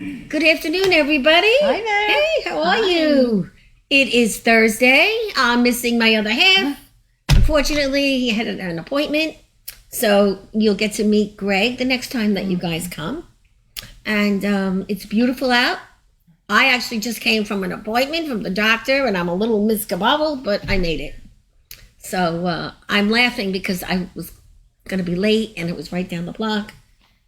Good afternoon, everybody. Hi there. Hey, how are Hi. you? It is Thursday. I'm missing my other half. Unfortunately, he had an appointment. So you'll get to meet Greg the next time that you guys come. And it's beautiful out. I actually just came from an appointment from the doctor, and I'm a little miscabobbled, but I made it. So I'm laughing because I was going to be late, and it was right down the block.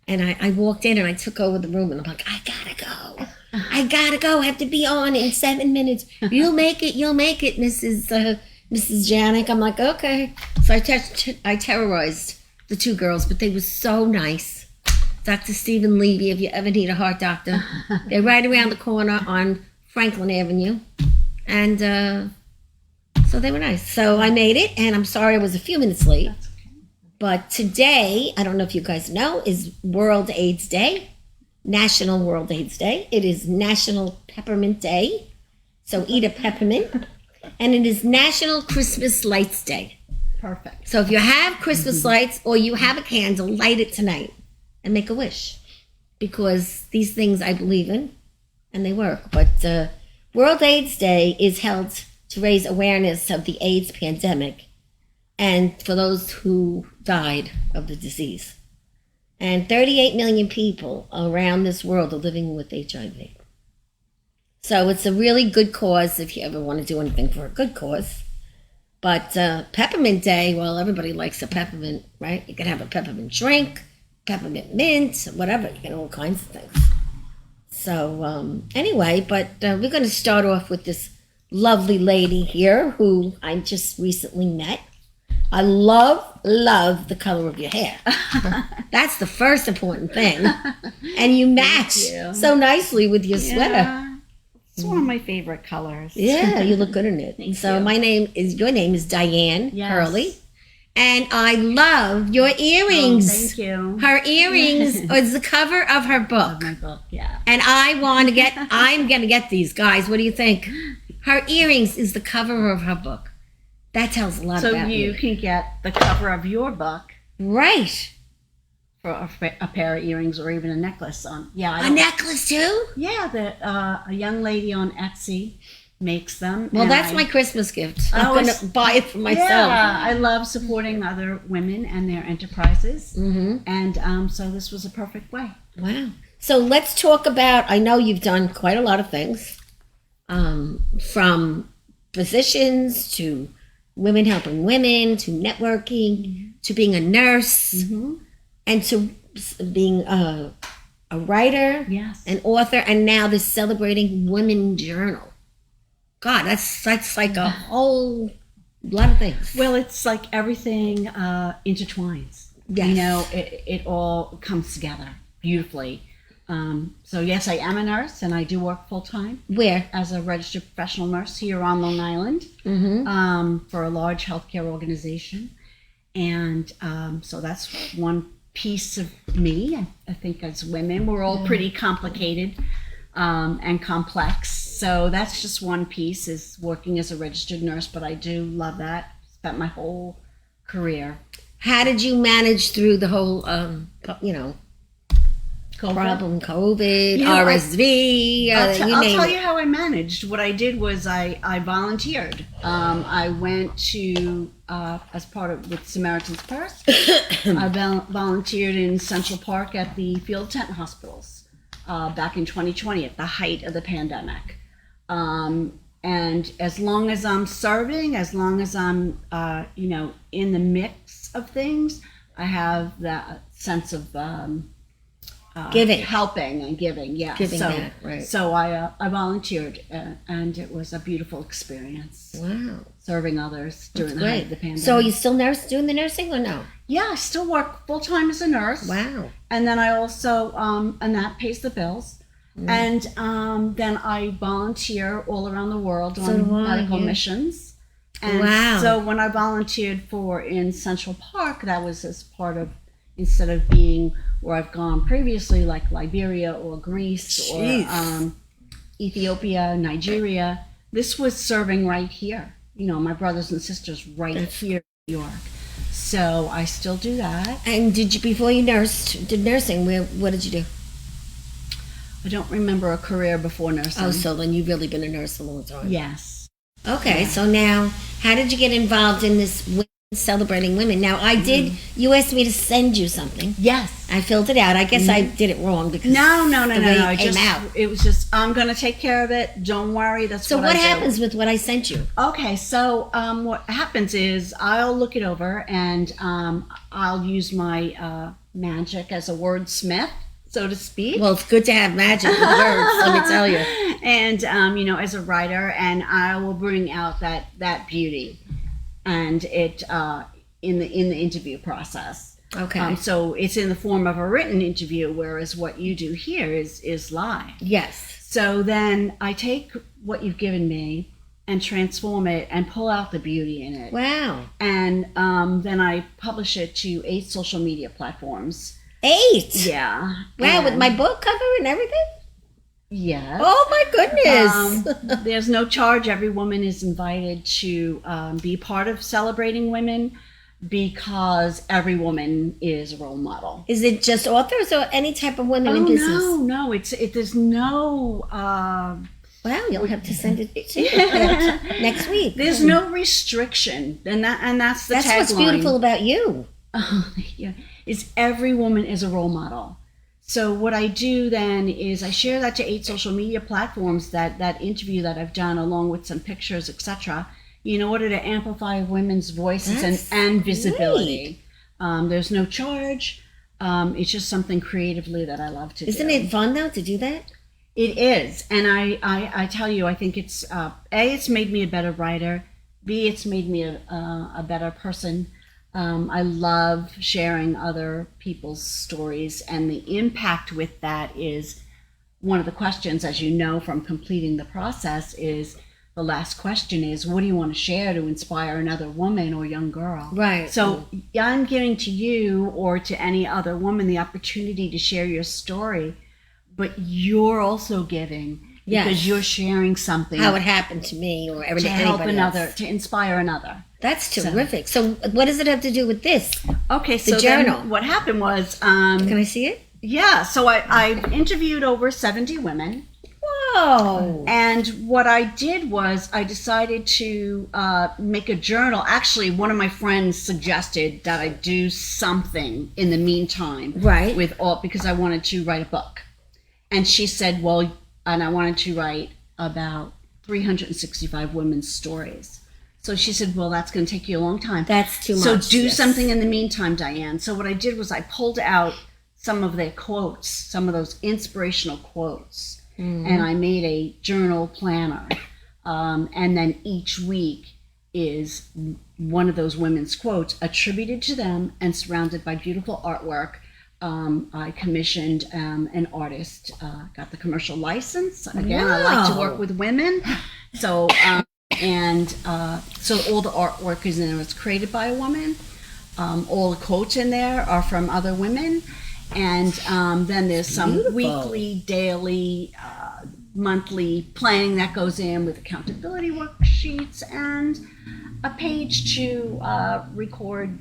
And I walked in and I took over the room and I'm like, I gotta go. I have to be on in 7 minutes. You'll make it, Mrs. Janik. I'm like, okay. So I terrorized the two girls, but they were so nice. Dr. Stephen Levy, if you ever need a heart doctor. They're right around the corner on Franklin Avenue. And so they were nice. So I made it, and I'm sorry I was a few minutes late. But today, I don't know if you guys know, is World AIDS Day, National World AIDS Day. It is National Peppermint Day, so eat a peppermint. And it is National Christmas Lights Day. Perfect. So if you have Christmas lights or you have a candle, light it tonight and make a wish. Because these things I believe in, and they work. But World AIDS Day is held to raise awareness of the AIDS pandemic and for those who died of the disease. And 38 million people around this world are living with HIV. So it's a really good cause if you ever want to do anything for a good cause. But Peppermint Day, well, everybody likes a peppermint, right? You can have a peppermint drink, peppermint mint, whatever. You can all kinds of things. So anyway, but we're going to start off with this lovely lady here who I just recently met. I love the color of your hair. That's the first important thing. And you match so nicely with your sweater. Yeah. It's one of my favorite colors. Yeah, you look good in it. Thank so you. Your name is Diane Yes. Curley. And I love your earrings. Oh, thank you. Her earrings is the cover of her book. Of my book, yeah. And I'm going to get these. Guys, what do you think? Her earrings is the cover of her book. That tells a lot So about you me. can get the cover of your book Right. for a pair of earrings or even a necklace on. Yeah, A necklace too? Yeah, a young lady on Etsy makes them. Well, and that's my Christmas gift. I'm Oh, going it's- to buy it for myself. Yeah, I love supporting other women and their enterprises. Mm-hmm. And so this was a perfect way. Wow. So let's talk about, I know you've done quite a lot of things, from physicians to women helping women to networking to being a nurse and to being a writer, Yes. an author, and now this Celebrating Women Journal. God, that's like a whole lot of things. Well, it's like everything intertwines. Yes. You know, it all comes together beautifully. So yes, I am a nurse and I do work full time Where? as a registered professional nurse here on Long Island for a large healthcare organization. And so that's one piece of me. I think as women, we're all pretty complicated and complex. So that's just one piece is working as a registered nurse, but I do love that. Spent my whole career. How did you manage through the whole, problem, COVID, You know, RSV, I'll you name tell it. you how I managed. What I did was I volunteered. I went to, as part of with Samaritan's Purse, I volunteered in Central Park at the field tent hospitals back in 2020 at the height of the pandemic. And as long as I'm serving, as long as I'm, in the mix of things, I have that sense of Giving. helping and giving. Yeah, Giving so, back, right. So I volunteered, and it was a beautiful experience Wow. serving others during the height of the pandemic. So are you still doing the nursing or no? Yeah, I still work full time as a nurse. Wow. And then I also, and that pays the bills. And then I volunteer all around the world So on do I, medical yeah. missions. And Wow. so when I volunteered in Central Park, that was as part of, instead of being where I've gone previously, like Liberia or Greece Jeez. or Ethiopia, Nigeria, this was serving right here. You know, my brothers and sisters right here in New York. So I still do that. And before you did nursing, what did you do? I don't remember a career before nursing. Oh, so then you've really been a nurse a long time. Yes. Okay, so now, how did you get involved in this celebrating women? Now, you asked me to send you something. Yes. I filled it out. I guess I did it wrong because No. it came out. It was just, I'm going to take care of it. Don't worry. That's So what what I do. happens with what I sent you? Okay, so what happens is I'll look it over and I'll use my magic as a wordsmith, so to speak. Well, it's good to have magic with words, let me tell you. And as a writer, and I will bring out that beauty, and it in the interview process. Okay. So it's in the form of a written interview, whereas what you do here is live. Yes. So then I take what you've given me and transform it and pull out the beauty in it. Wow. And then I publish it to 8 social media platforms. 8? Yeah. Wow, with And- my book cover and everything? Yes. Oh my goodness. There's no charge. Every woman is invited to be part of celebrating women because every woman is a role model. Is it just authors or any type of women in business? No. There's no. Wow, you'll have to send it to me next week. There's no restriction, and that's the That's tagline. what's beautiful about you. Yeah, is every woman is a role model. So what I do then is I share that to 8 social media platforms, that interview that I've done along with some pictures, etc., in order to amplify women's voices That's and visibility. There's no charge. It's just something creatively that I love to do. Isn't it fun though to do that? It is. And I tell you, I think it's, A, it's made me a better writer. B, it's made me a better person. I love sharing other people's stories, and the impact with that is one of the questions, as you know from completing the process, is the last question is, what do you want to share to inspire another woman or young girl? Right. So I'm giving to you or to any other woman the opportunity to share your story, but you're also giving because you're sharing something. How it happened to me or to help anybody another, else. to inspire another. That's terrific. So what does it have to do with this? Okay, so journal. then what happened was, Can I see it? yeah, so I interviewed over 70 women, Whoa. and what I did was I decided to make a journal. Actually, one of my friends suggested that I do something in the meantime, Right. because I wanted to write a book, and she said, well, and I wanted to write about 365 women's stories. So she said, well, that's going to take you a long time. That's too much. So do yes. something in the meantime, Diane. So what I did was I pulled out some of their quotes, some of those inspirational quotes, and I made a journal planner. And then each week is one of those women's quotes attributed to them and surrounded by beautiful artwork. I commissioned an artist, got the commercial license. Again, I like to work with women. So, so all the artwork is in there. It's created by a woman. All the quotes in there are from other women. And then there's some Beautiful. weekly, daily, monthly planning that goes in with accountability worksheets and a page to record,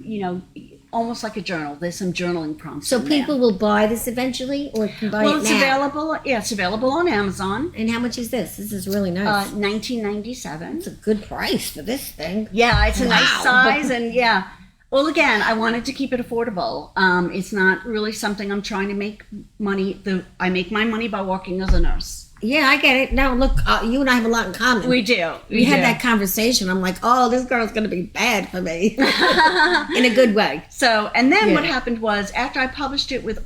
almost like a journal. There's some journaling prompts. So in there. people will buy this eventually or can buy Well, it it's now? available. Yeah, it's available on Amazon. And how much is this? This is really nice. $19.97. It's a good price for this thing. Yeah, it's a nice Wow. size, and yeah. Well, again, I wanted to keep it affordable. It's not really something I'm trying to make money. I make my money by working as a nurse. Yeah, I get it. Now, look, you and I have a lot in common. We do. We had that conversation. I'm like, oh, this girl's going to be bad for me. In a good way. So, and then Yeah. what happened was after I published it with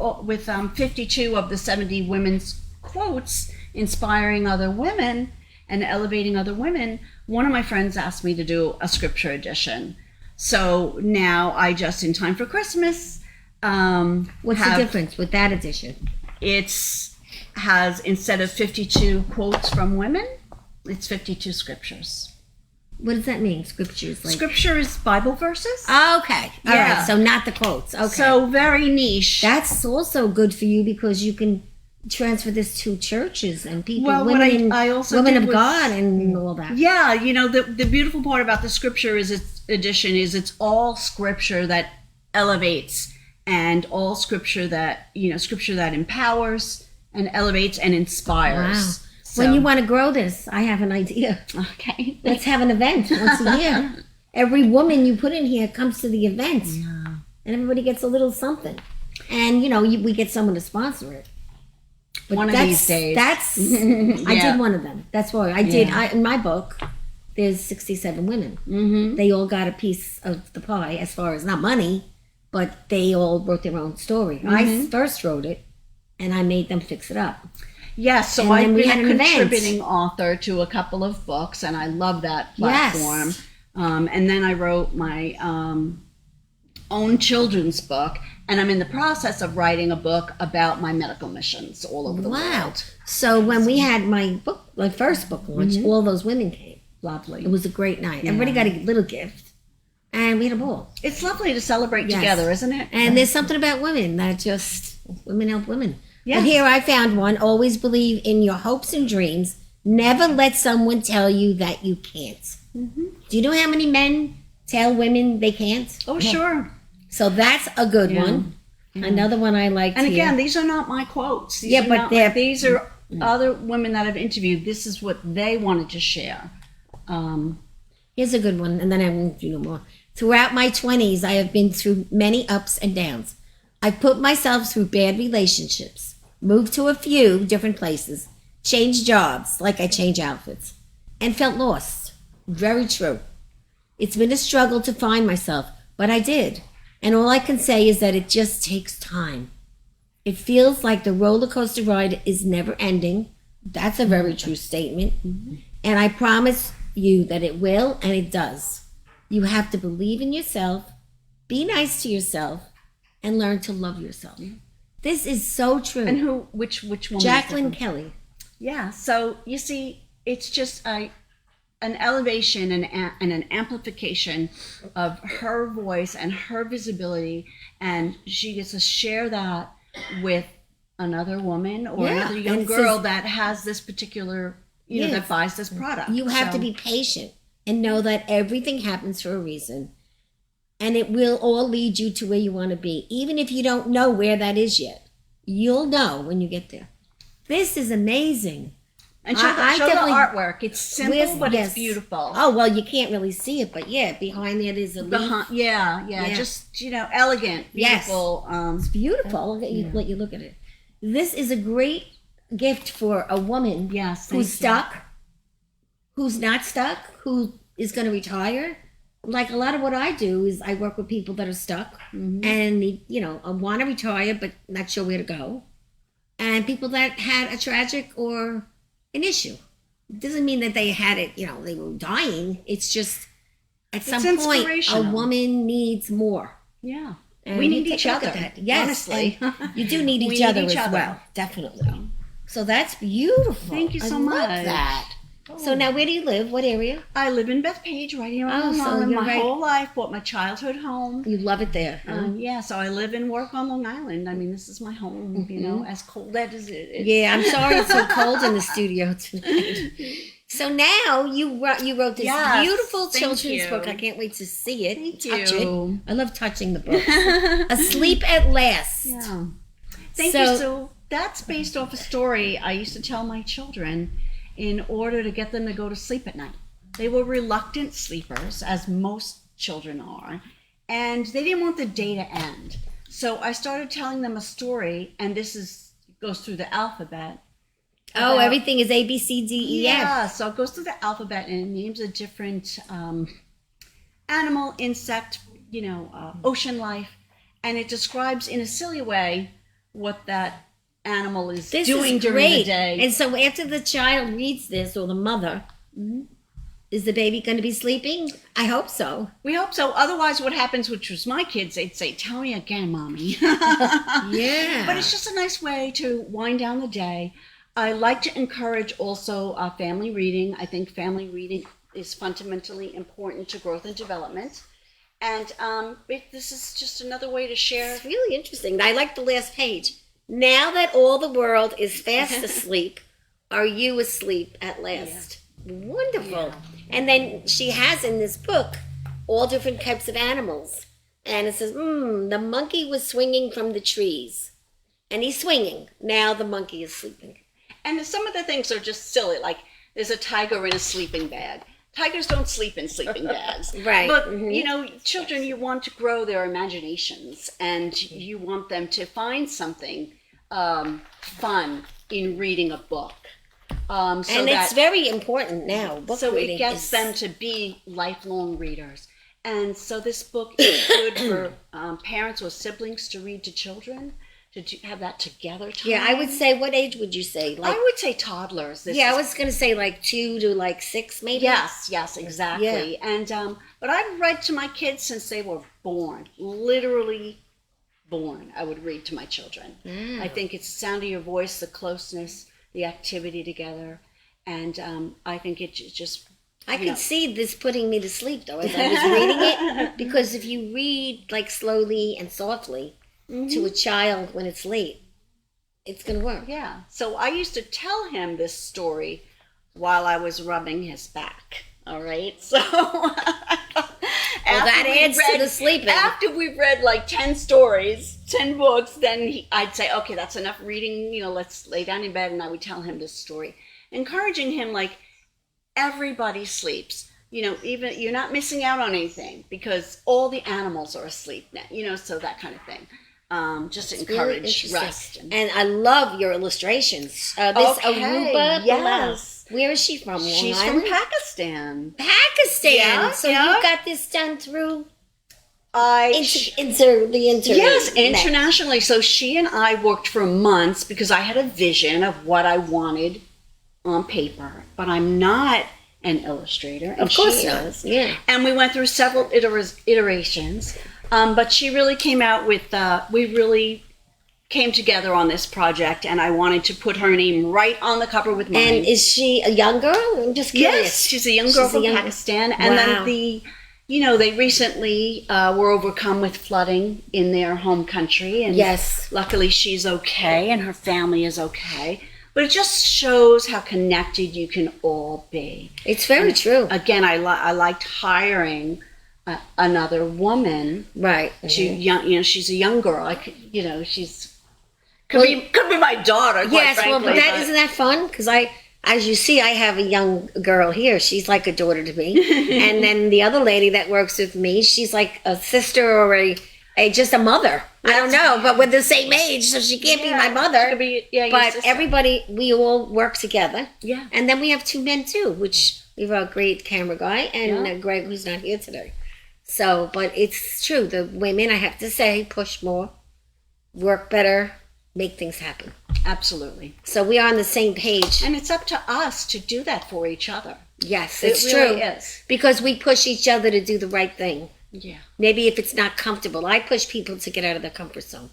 52 of the 70 women's quotes inspiring other women and elevating other women, one of my friends asked me to do a scripture edition. So now I just, in time for Christmas, What's the difference with that edition? has, instead of 52 quotes from women, it's 52 scriptures. What does that mean? Scriptures? Like... Scripture is Bible verses. Okay. All right. Yeah. So not the quotes. Okay. So very niche. That's also good for you because you can transfer this to churches and people, Well, women, what I also women did of was- God and all that. Yeah, the beautiful part about the scripture is its edition is it's all scripture that elevates and all scripture that empowers, and elevates and inspires. Wow. So- When you want to grow this, I have an idea. Okay. Let's have an event once a year. Every woman you put in here comes to the event. Yeah. And everybody gets a little something. And, we get someone to sponsor it. But One of these days. That's, I Yeah. did one of them. That's why I did, in my book, there's 67 women. Mm-hmm. They all got a piece of the pie as far as not money, but they all wrote their own story. I first wrote it, and I made them fix it up. Yes, so And then I've we been had a an event. contributing author to a couple of books, and I love that platform. Yes. And then I wrote my own children's book, and I'm in the process of writing a book about my medical missions all over the Wow. world. So when we had my first book launch, all those women came. Lovely. It was a great night. Everybody got a little gift, and we had a ball. It's lovely to celebrate Yes. together, isn't it? And there's something about women that just, women help women. Yes. But here I found one, always believe in your hopes and dreams. Never let someone tell you that you can't. Do you know how many men tell women they can't? Oh, sure. So that's a good one. Another one I liked And here. again, these are not my quotes. These Yeah, are but not they're- these are other women that I've interviewed. This is what they wanted to share. Here's a good one, and then I won't do no more. Throughout my 20s, I have been through many ups and downs. I put myself through bad relationships, moved to a few different places, changed jobs like I change outfits, and felt lost. Very true. It's been a struggle to find myself, but I did. And all I can say is that it just takes time. It feels like the roller coaster ride is never ending. That's a very true statement. And I promise you that it will, and it does. You have to believe in yourself, be nice to yourself, and learn to love yourself. This is so true. And which woman? Jacqueline Kelly. Yeah. So you see, it's just an elevation and an amplification of her voice and her visibility, and she gets to share that with another woman or Yeah, another young and it girl says- that has this particular, Yes. that buys this product. You have So- to be patient and know that everything happens for a reason. And it will all lead you to where you want to be. Even if you don't know where that is yet, you'll know when you get there. This is amazing. And show, I show the definitely- artwork. It's simple, but Yes. it's beautiful. Oh, well, you can't really see it, but yeah, behind there is a leaf. Yeah, just elegant, Yes. beautiful. It's beautiful. Look at you, let you look at it. This is a great gift for a woman Yes, who's thank you. stuck, who's not stuck, who is going to retire. Like a lot of what I do is I work with people that are stuck and they, want to retire but not sure where to go, and people that had a tragic or an issue. It doesn't mean that they had it, they were dying. It's just at some point a inspirational. woman needs more. Yeah. And We you need take each a look other. at that. Yes, honestly. and you do need We each need other each as other. well, definitely. So that's beautiful. Thank you so I much. love that. So now, where do you live? What area? I live in Bethpage, right here on Oh, Long so Island. you're My right. whole life, bought my childhood home. You love it there. Huh? Yeah, so I live and work on Long Island. I mean, this is my home. As cold as it is. Yeah, I'm sorry it's so cold in the studio tonight. So now you wrote this Yes, beautiful thank children's you. book. I can't wait to see it. Thank Touch you. it. I love touching the books. Asleep at Last. Yeah. Thank So- you. So that's based off a story I used to tell my children in order to get them to go to sleep at night. They were reluctant sleepers, as most children are, and they didn't want the day to end. So I started telling them a story, and goes through the alphabet. Oh, about- everything is A, B, C, D, E, F. Yeah, so it goes through the alphabet and it names a different animal, insect, ocean life, and it describes in a silly way what that animal is This doing is during great. the day. And so after the child reads this, or the mother, is the baby going to be sleeping? I hope so. We hope so. Otherwise, what happens, which was my kids, they'd say, "Tell me again, mommy." Yeah. But it's just a nice way to wind down the day. I like to encourage also family reading. I think family reading is fundamentally important to growth and development. And this is just another way to share. It's really interesting. I like the last page. Now that all the world is fast asleep, are you asleep at last? Wonderful. And then she has in this book all different types of animals. And it says, the monkey was swinging from the trees. and he's swinging. Now the monkey is sleeping. And some of the things are just silly, like there's a tiger in a sleeping bag. Tigers don't sleep in sleeping bags. Right. But, children, you want to grow their imaginations, and you want them to find something fun in reading a book. And it's very important now. Book so reading it gets them to be lifelong readers. And so this book is good for parents or siblings to read to children, to have that together time. Yeah, I would say, what age would you say? I would say toddlers. I was going to say 2 to 6 maybe. Yes, exactly. Yeah. And but I've read to my kids since they were born, literally born. I would read to my children. Mm. I think it's the sound of your voice, the closeness, the activity together, and I think it just. I could see this putting me to sleep though as I was reading it, because if you read slowly and softly to a child when it's late, it's going to work. Yeah. So I used to tell him this story while I was rubbing his back. All right. So that adds to the sleeping. After we've read 10 stories, 10 books, then I'd say, okay, that's enough reading. Let's lay down in bed, and I would tell him this story, encouraging him everybody sleeps. Even you're not missing out on anything because all the animals are asleep now. So that kind of thing. Just It's encourage really rest. And I love your illustrations. This Aruba, yes. Where is she from? She's Long Island? from Pakistan. Pakistan. Yeah, So yeah. you got this done through Yes, internet. internationally. So she and I worked for months because I had a vision of what I wanted on paper, but I'm not an illustrator. And Of course she not. is. Yeah. And we went through several iterations, but she really came out with. We really came together on this project, and I wanted to put her name right on the cover with mine. And is she a young girl? I'm just curious. Yes, she's a young girl from Pakistan, and Wow. then they recently were overcome with flooding in their home country, and Yes. luckily she's okay, and her family is okay. But it just shows how connected you can all be. It's very true. Again, I liked hiring another woman Right. to she's a young girl. She's could be my daughter. Quite Yes, frankly, but isn't that fun? Because as you see, I have a young girl here. She's like a daughter to me. And then the other lady that works with me, she's like a sister or just a mother. I don't know, but we're the same age, so she can't be my mother. Your But sister. everybody, we all work together. Yeah. And then we have 2 men too, which we have a great camera guy and Greg, who's not here today. So, but it's true. The women, I have to say, push more, work better, make things happen. Absolutely. So we are on the same page. And it's up to us to do that for each other. Yes, It it's really true. is. Because we push each other to do the right thing. Yeah. Maybe if it's not comfortable, I push people to get out of their comfort zone.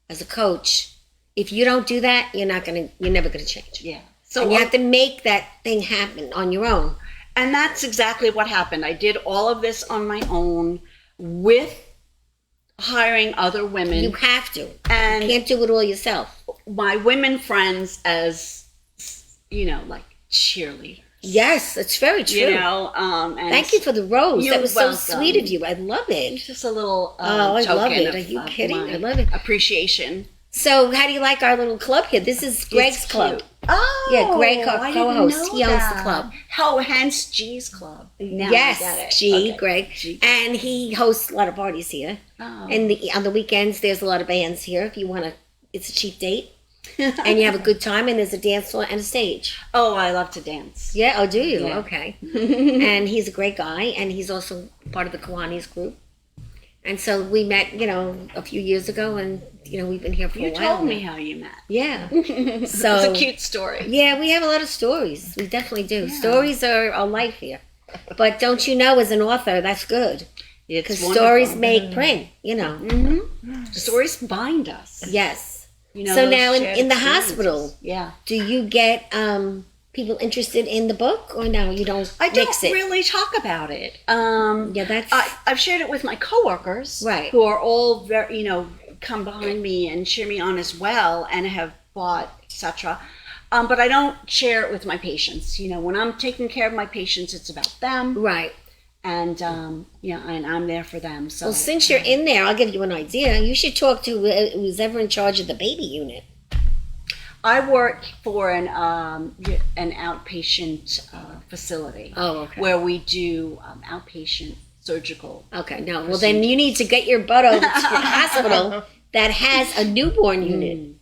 As a coach, if you don't do that, you're never gonna change. Yeah. So you have to make that thing happen on your own. And that's exactly what happened. I did all of this on my own with hiring other women. You have to. And you can't do it all yourself. My women friends as, cheerleaders. Yes, it's very true. And thank you for the rose. You're That was welcome. so sweet of you. I love it. Just a little I token love it. of- Are you of kidding? my I love it. Appreciation. So how do you like our little club here? This is Greg's It's club. cute. Oh, Yeah, Greg, our I didn't co-host, know he owns the that. club. Hence G's club. Now I get Yes, it. G, Okay. Greg. G. And he hosts a lot of parties here. Oh. And on the weekends, there's a lot of bands here. If you want to, it's a cheap date. And you have a good time, and there's a dance floor and a stage. Oh, I love to dance. Yeah, oh, do you? Yeah. Okay. And he's a great guy, and he's also part of the Kiwanis group. And so we met, a few years ago, and, we've been here for a You while. told me now. how you met. Yeah. It's So a cute story. yeah, we have a lot of stories. We definitely do. Yeah. Stories are our life here. But don't you know, as an author, that's good. It's Because wonderful. stories make print, Stories bind us. Yes. So those now shared in the experiences. hospital, Yeah. do you get people interested in the book, or no, you don't I don't mix it? really talk about it. Yeah, that's... I've shared it with my coworkers, Right. who are all very, come behind me and cheer me on as well, and have bought, etc. But I don't share it with my patients. When I'm taking care of my patients, it's about them. Right. and and I'm there for them. So Well, since you're in there, I'll give you an idea. You should talk to who's ever in charge of the baby unit. I work for an outpatient facility. Oh, okay. Where we do outpatient surgical. Okay, no. Well, then you need to get your butt over to a hospital that has a newborn unit.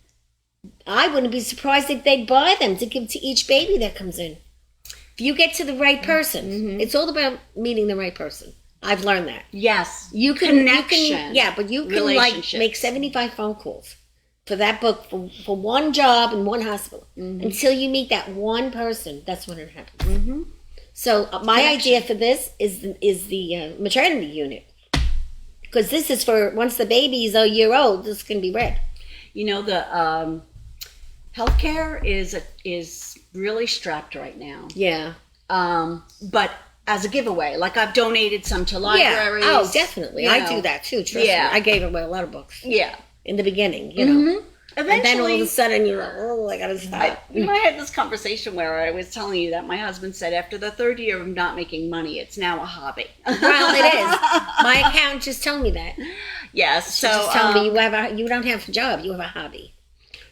I wouldn't be surprised if they'd buy them to give to each baby that comes in. If you get to the right person, it's all about meeting the right person. I've learned that. Yes, You can, but you can like Relationships. make 75 phone calls for that book for one job in one hospital until you meet that one person. That's when it happens. So my idea for this is the maternity unit, because this is for once the baby is a year old. This can be read. The healthcare is really strapped right now. Yeah. But as a giveaway, like I've donated some to libraries. Yeah. Oh, definitely. I do that too. Trust me. I gave away a lot of books. Yeah. In the beginning, you know. Eventually, And then all of a sudden you're like, oh, I gotta stop. I had this conversation where I was telling you that my husband said after the third year of not making money, it's now a hobby. Well, it is. My accountant just told me that. Yes. She just told me you don't have a job, you have a hobby.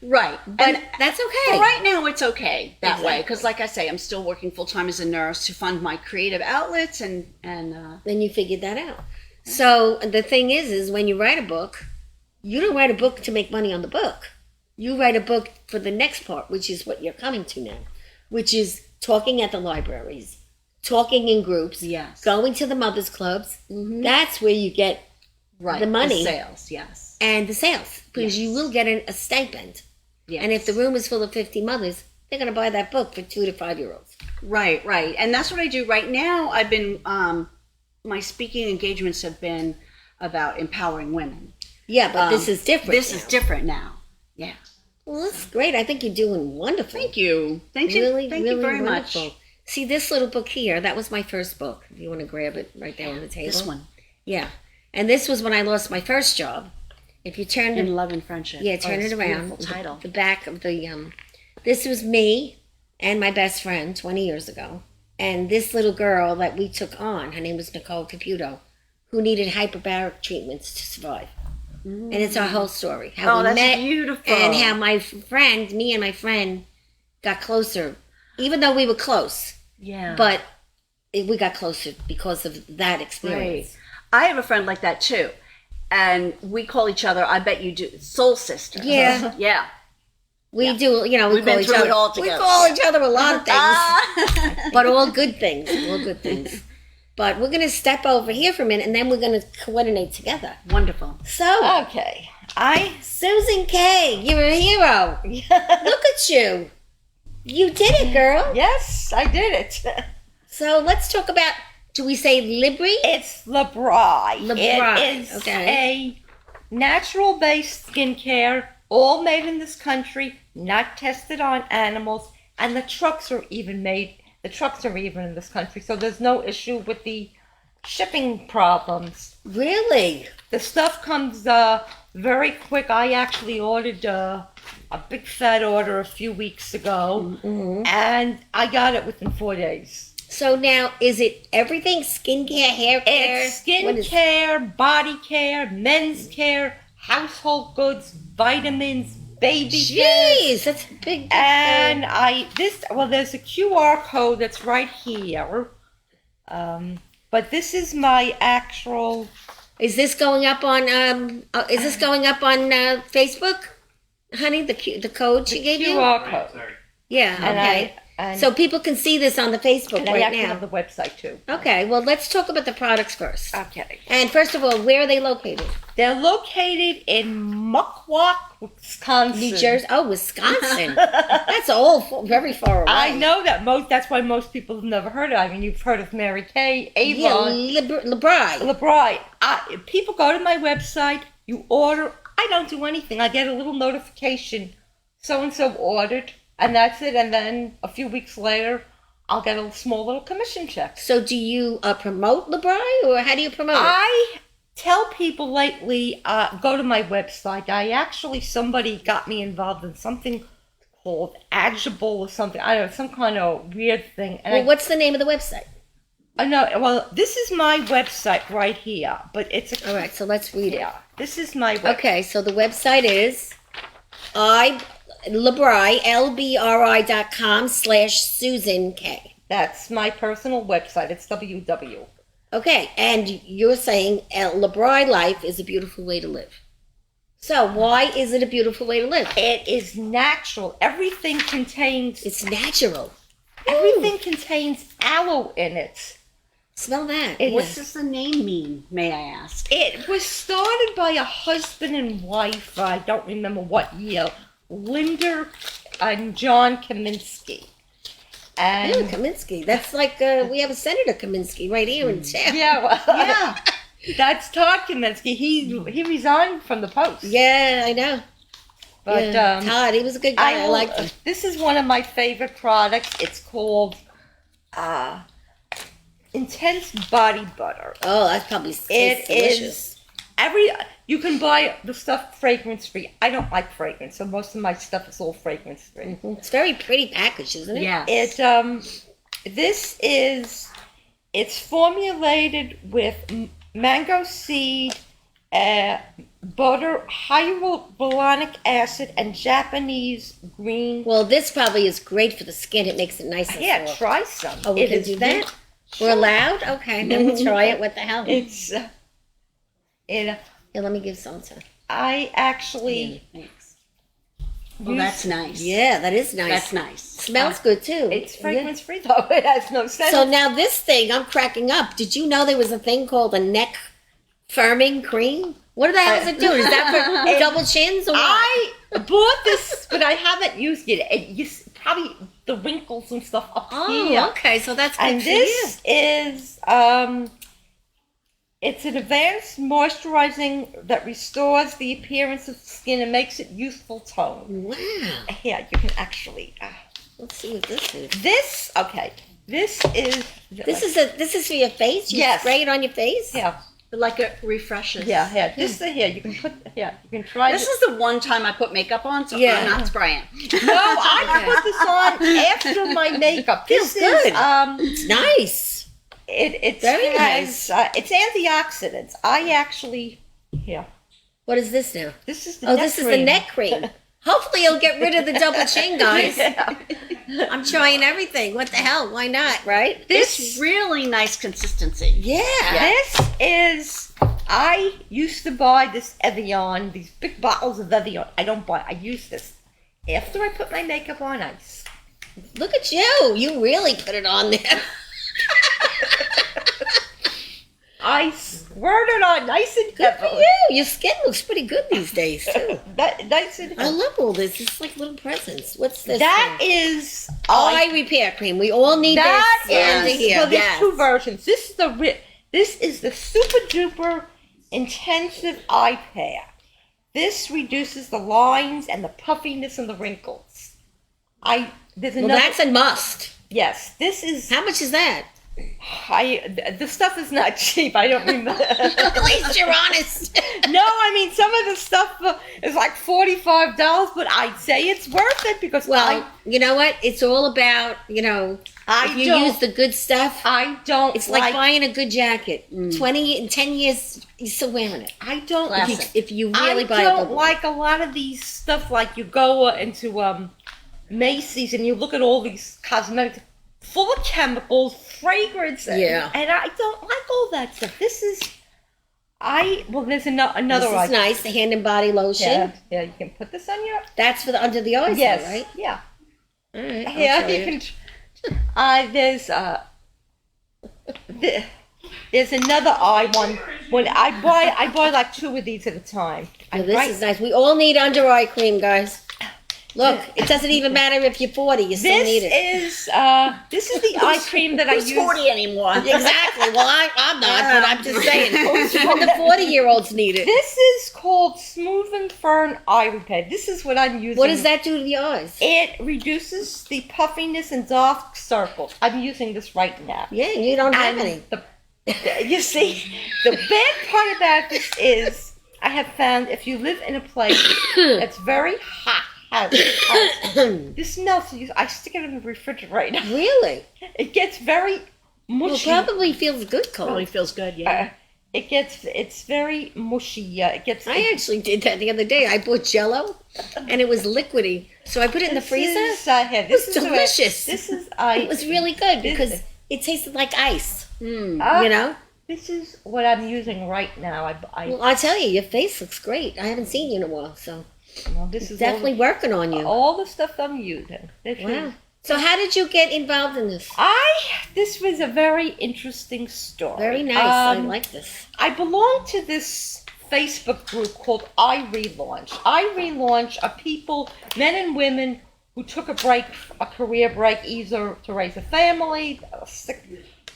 Right. But that's okay. For right now, it's okay that way. Exactly. Because like I say, I'm still working full-time as a nurse to fund my creative outlets and Then you figured that out. So the thing is when you write a book, you don't write a book to make money on the book. You write a book for the next part, which is what you're coming to now, which is talking at the libraries, talking in groups, Yes. going to the mothers clubs. That's where you get the money. The sales, yes. And the sales, because you will get a stipend. Yes. And if the room is full of 50 mothers, they're going to buy that book for 2 to 5 year olds. Right. And that's what I do right now. I've been, my speaking engagements have been about empowering women. Yeah, but this is different. This is different now. Yeah. Well, that's great. I think you're doing wonderful. Thank you. Thank you very wonderful. much. See, this little book here, that was my first book. If you want to grab it right there on the table. This one. Yeah. And this was when I lost my first job. If you turn In Love and Friendship. Yeah, turn it around. Beautiful title. The back of the this was me and my best friend 20 years ago. And this little girl that we took on, her name was Nicole Caputo, who needed hyperbaric treatments to survive. And it's our whole story. How we that's met beautiful. and how me and my friend got closer, even though we were close. Yeah. But we got closer because of that experience. Right. I have a friend like that too. And we call each other, I bet you do, soul sister. Yeah. Yeah. We do, we We've call been each through other. it all We together. call each other a lot of things, but all good things. All good things. But we're going to step over here for a minute, and then we're going to coordinate together. Wonderful. So, Okay. Susan Kaye, you're a hero. Look at you. You did it, girl. Yes, I did it. So let's talk about, do we say Libri? It's Libri. Libri, It is okay. a natural-based skincare, all made in this country, not tested on animals, and the trucks are even in this country, so there's no issue with the shipping problems. Really? The stuff comes very quick. I actually ordered a big fat order a few weeks ago, and I got it within 4 days. So now, is it everything? Skincare, hair care? It's skincare, body care, men's care, household goods, vitamins, baby care. Jeez, that's a big. And there's a QR code that's right here. But this is my actual. Is this going up on Facebook, honey? The code she gave you? QR code. Yeah. And Okay. So people can see this on the Facebook And I right actually now. have the website too. Okay. Well, let's talk about the products first. Okay. And first of all, where are they located? They're located in Muckwack, Wisconsin. New Jersey. Oh, Wisconsin. That's all very far away. I know that that's why most people have never heard of it. I mean, you've heard of Mary Kay, Avon. Yeah, Libri. Libri. People go to my website, you order. I don't do anything. I get a little notification, so-and-so ordered, and that's it. And then a few weeks later, I'll get a small little commission check. So do you promote Libri, or how do you promote it? I tell people lately, go to my website. Somebody got me involved in something called Agible or something. I don't know, some kind of weird thing. And Well, what's the name of the website? No, well, this is my website right here, but it's a... All right, so let's read it. Yeah, this is my website. Okay, so the website is LBRI, LBRI.com/Susan K. That's my personal website. It's www. Okay, and you're saying LeBri life is a beautiful way to live. So why is it a beautiful way to live? It is natural. Everything contains... It's natural. Everything contains aloe in it. Smell that. It What is- does the name mean, may I ask? It was started by a husband and wife, I don't remember what year, Linda and John Kaminsky. And Kaminsky. That's like we have a Senator Kaminsky right here in town. yeah, well, Yeah. that's Todd Kaminsky. He resigned from the post. Yeah, I know. But Yeah, Todd, he was a good guy. I liked him. This is one of my favorite products. It's called Intense Body Butter. Oh, that's probably It delicious. is you can buy the stuff fragrance free. I don't like fragrance, so most of my stuff is all fragrance free. It's very pretty package, isn't it? Yeah. It's formulated with mango seed, butter, hyaluronic acid, and Japanese green. Well, this probably is great for the skin. It makes it nice and Yeah, soft. try some. Oh, we It can is do that? We're allowed? Okay, then we'll try it. What the hell? It's Here, let me give some to. I actually Thanks. Well, that's nice. Yeah, that is nice. That's nice. Smells good too. it's Yeah. fragrance free though. It has no sense. So now this thing, I'm cracking up. Did you know there was a thing called a neck firming cream? What the hell is it doing? Is that for double chins or what? I bought this, but I haven't used it. Probably the wrinkles and stuff up here. Oh, okay. So that's good And for you. this is it's an advanced moisturizing that restores the appearance of the skin and makes it youthful tone. Wow. Here, you can actually. Let's see what this is. This is. This is for your face? You Yes. spray it on your face? Yeah, Like it refreshes. yeah, yeah. This is here. You can put. Yeah, you can try This is the one time I put makeup on, so Yeah. I'm not spraying. No, I put this on after my makeup. Feels This good. is It's nice. it Very has it's antioxidants. I actually What is this now? this is the Oh, neck this is the cream. neck cream. Hopefully you'll get rid of the double chin, guys. Yeah. I'm trying everything. What the hell? Why not, right? It's really nice consistency. Yeah. This is I used to buy this Evian, these big bottles of Evian. I don't buy. I use this after I put my makeup on. Look at you. You really put it on there. I squirt it on nice and Good for heavily. you. Your skin looks pretty good these days, too. Nice and I heavily. love all this. It's like little presents. What's this? That thing? is eye repair cream. We all need that this. Under is here. well. There's Yes. two versions. This is the super duper intensive eye This reduces the lines and the puffiness and the wrinkles. There's Well, another. that's a must. Yes, this is. How much is that? The stuff is not cheap. I don't remember. At least you're honest. No, I mean some of the stuff is like $45, but I'd say it's worth it because Well, you know what? It's all about, if you use the good stuff. I don't. It's like buying a good jacket. 10 years, you're still wearing it. I don't. Classic. If you really I buy a don't good one. like a lot of these stuff. Like you go into Macy's and you look at all these cosmetics full of chemicals, fragrance, Yeah. and I don't like all that stuff. This is. There's another. This is nice, the hand and body lotion. Yeah, you can put this on your. That's for the under the eyes, Yes, though, right? yeah. All right. I'll Yeah, try you it. can. There's another eye one. When I buy like two of these at a time. Well, this is nice. We all need under eye cream, guys. Look, it doesn't even matter if you're 40, you still need it. This is the eye cream that I Who's use. 40 anymore? Exactly. Well, I'm not, but I'm just saying. Even the 40-year-olds need it. This is called Smooth and Firm Eye Repair. This is what I'm using. What does that do to the eyes? It reduces the puffiness and dark circles. I'm using this right now. Yeah, you don't have And any. you see, the bad part about this is I have found if you live in a place that's very hot, this melts. I stick it in the refrigerator. Really? It gets very Well, mushy. probably feels good cold. Probably feels good, yeah. It's very mushy. It gets. I actually did that the other day. I bought Jello, and it was liquidy, so I put it in the freezer. It was delicious. This is It was really good because it tasted like ice. You Ah, know. This is what I'm using right now. Well, I'll tell you, your face looks great. I haven't seen you in a while, so well, this is definitely working on you. all the stuff I'm using. Wow. So how did you get involved in this? This was a very interesting story. Very nice. I like this. I belong to this Facebook group called I Relaunch. I Relaunch are people, men and women, who took a break, a career break, either to raise a family, a sick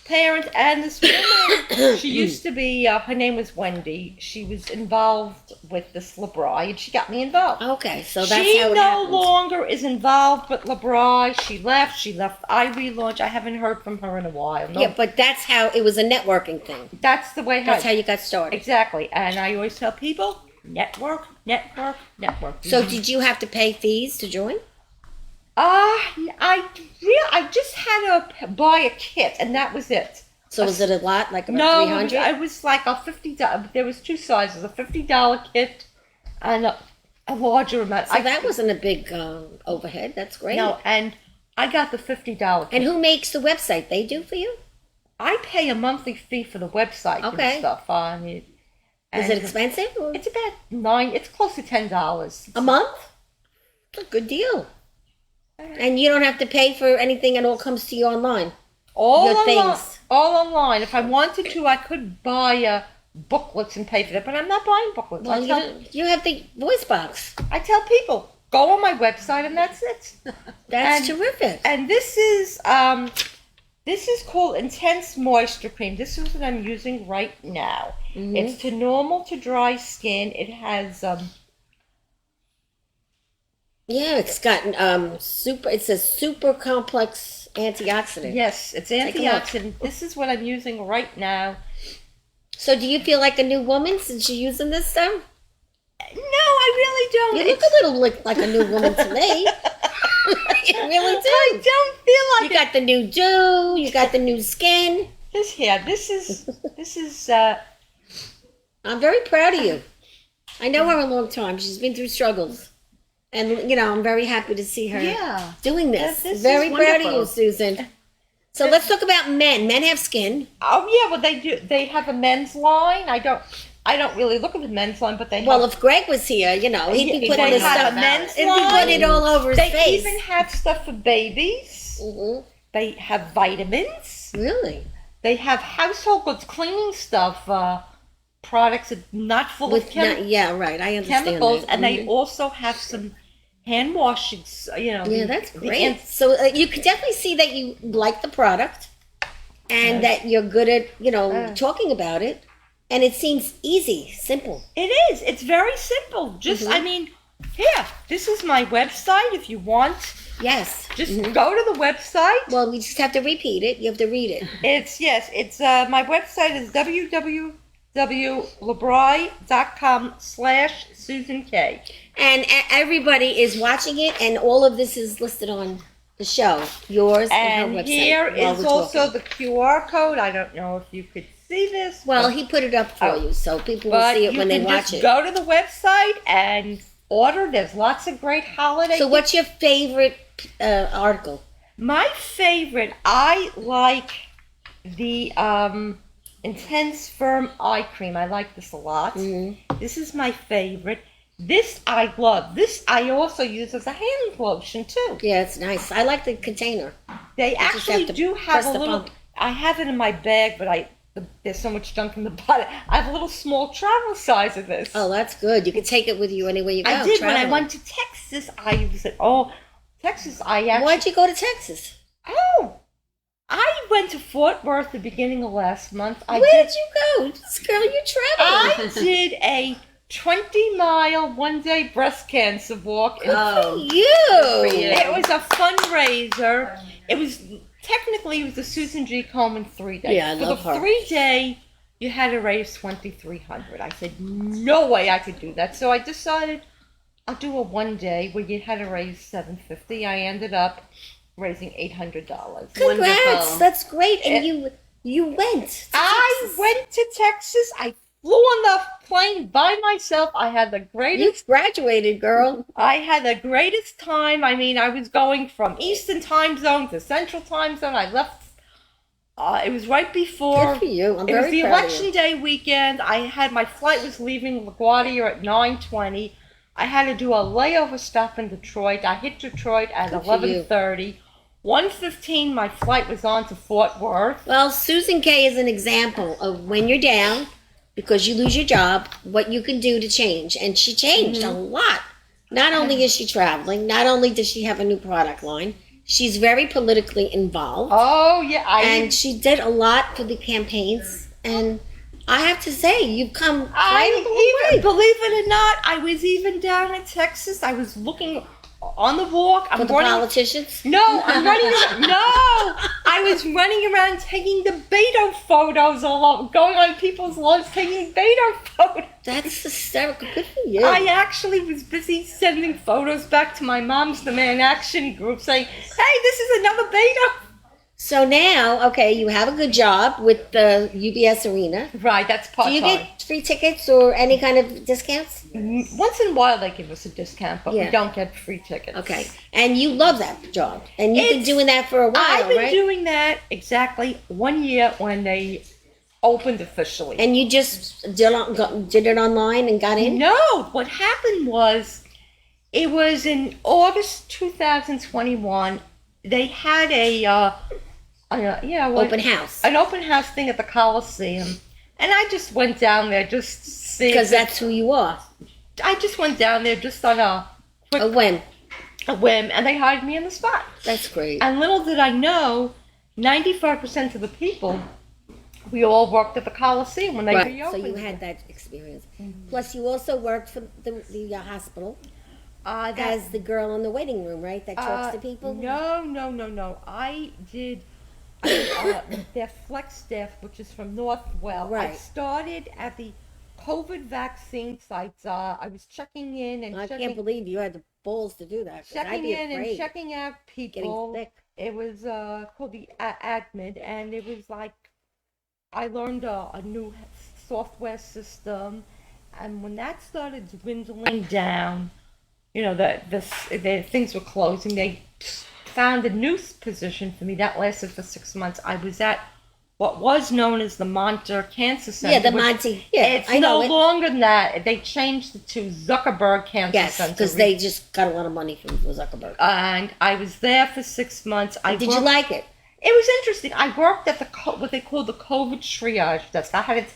parent, and this woman, she used to be, her name was Wendy. She was involved with this LeBron, and she got me involved. Okay, so that's She how it no happened. longer is involved with LeBron. She left I Relaunch. I haven't heard from her in a while. No, Yeah, but that's how it was a networking thing. that's the way That's how you got started. Exactly. And I always tell people, network. So did you have to pay fees to join? I just had to buy a kit, and that was it. So was it a lot, like about No, $300? it was like a $50. There was two sizes: a $50 kit and a larger amount. So that wasn't a big overhead. That's great. No, and I got the $50 kit. And who makes the website? They do for you? I pay a monthly fee for the website Okay. and stuff on it. Is it expensive? Or? It's about It's close to $10 A month? That's a good deal. And you don't have to pay for anything. It all comes to you online. All Your online. things. All online. If I wanted to, I could buy booklets and pay for that, but I'm not buying booklets. Well, you have the voice box. I tell people, go on my website and that's it. That's And- terrific. And this is called Intense Moisture Cream. This is what I'm using right now. Mhm. It's to normal to dry skin. It has Yeah, it's got It's a super complex antioxidant. yes, it's Take a look. antioxidant. This is what I'm using right now. So do you feel like a new woman since you're using this stuff? No, I really don't. You look a little like a new woman to me. You really do. I don't feel like You got the new dew. You got the new skin. this here. This is I'm very proud of you. I know her a long time. She's been through struggles. And, I'm very happy to see her Yeah. doing this. This is Very proud of wonderful. you, Susan. So let's talk about men. Men have skin. oh yeah, well they do. They have a men's line. I don't really look at the men's line, but they have. Well, if Greg was here, he'd be putting they this have stuff. a men's He'd be line. putting it all over his They face. even have stuff for babies. Mhm. They have vitamins. Really? They have household goods, cleaning stuff, products that not full of Yeah, right. I understand chemicals, that. and they Mhm. also have some hand washings. Yeah, that's the great. So you can definitely see that you like the product and that you're good at, talking about it. And it seems easy, simple. It is. It's very simple. Just, Mhm. I mean, here, this is my website. If you want, Yes. just go to the website. Well, we just have to repeat it. You have to read it. It's my website is www.lebry.com/Susan Kaye. And everybody is watching it, and all of this is listed on the show, yours and And her website. here while is we're also talking. the QR code. I don't know if you could see this. Well, but- he put it up for you, so people will but see it you when they can watch just it. go to the website and order. There's lots of great holiday. So, what's your favorite article? My favorite, I like the Intense Firm Eye Cream. I like this a lot. Mm-hmm. This is my favorite. This I love. This I also use as a hand lotion too. Yeah, it's nice. I like the container. They just actually have to do have press a the little. pump. I have it in my bag, but there's so much junk in the bottom. I have a little small travel size of this. Oh, that's good. You can take it with you anywhere you go. I did when I traveling. went to Texas. I used it. Oh, Texas! I actually. Why'd you go to Texas? Oh, I went to Fort Worth the beginning of last month. Where did you go? Girl, you traveling. I did a 20-mile one-day breast cancer walk. In Oh. You. It was a fundraiser. It was the Susan G. Komen 3-day. Yeah, I love For the her. 3-day, you had to raise $2,300. I said, no way I could do that. So I decided I'll do a 1-day where you had to raise $750. I ended up raising $800. Congrats. Wonderful. That's great. And It- you You went. I went to Texas. I flew on the plane by myself. I had the greatest. You graduated, girl. I had the greatest time. I mean, I was going from Eastern time zone to Central time zone. I left. It was right before. Good for you. I'm It was very the proud of election you. day weekend. I had my flight was leaving LaGuardia at 9:20. I had to do a layover stop in Detroit. I hit Detroit at Good for you. 11:30. 1:15, my flight was on to Fort Worth. Well, Susan Kaye is an example of when you're down because you lose your job, what you can do to change. And she changed a lot. Not only is she traveling, not only does she have a new product line, she's very politically involved. Oh yeah, And she did a lot for the campaigns. And I have to say, you've come quite a long way. Believe it or not, I was even down in Texas. I was looking on the walk. For the politicians? No, I'm running around. No, I was running around taking the Beto photos all over, going on people's lawns taking Beto photos. That's hysterical. Good for you. I actually was busy sending photos back to my mom's The Man Action group saying, hey, this is another Beto. So now, okay, you have a good job with the UBS Arena. Right, that's part-time. Do you get free tickets or any kind of discounts? Once in a while they give us a discount, but Yeah. we don't get free tickets. Okay. And you love that job. And you've been It's- doing that for a while, I've been right? doing that exactly 1 year when they opened officially. And you just did it online and got in? No, what happened was, it was in August 2021. They had Open house. an open house thing at the Coliseum, and I just went down there just to see. Because that's who you are. I just went down there just on a quick A whim. whim, and they hired me on the spot. That's great. And little did I know, 95% of the people, we all worked at the Coliseum when they Right. So reopened. you had that experience. Plus, you also worked for the hospital that as the girl in the waiting room, right? That talks to people? No. I did their flex staff, which is from Northwell. I Right. started at the COVID vaccine sites. I was checking in and I checking, can't believe you had the balls to do that. 'Cause I'd checking be in and afraid. checking out Getting people. sick. It was called the admin, and it was like I learned a new software system, and when that started dwindling down, the things were closing. They found a new position for me that lasted for 6 months. I was at what was known as the Monter Cancer Center. Yeah, the which- Monty. Yeah, It's I know no it. longer than that. They changed it to Zuckerberg Cancer Yes, Center. because they just got a lot of money from Zuckerberg. And I was there for 6 months. Did you like it? It was interesting. I worked at what they call the COVID triage desk. I had to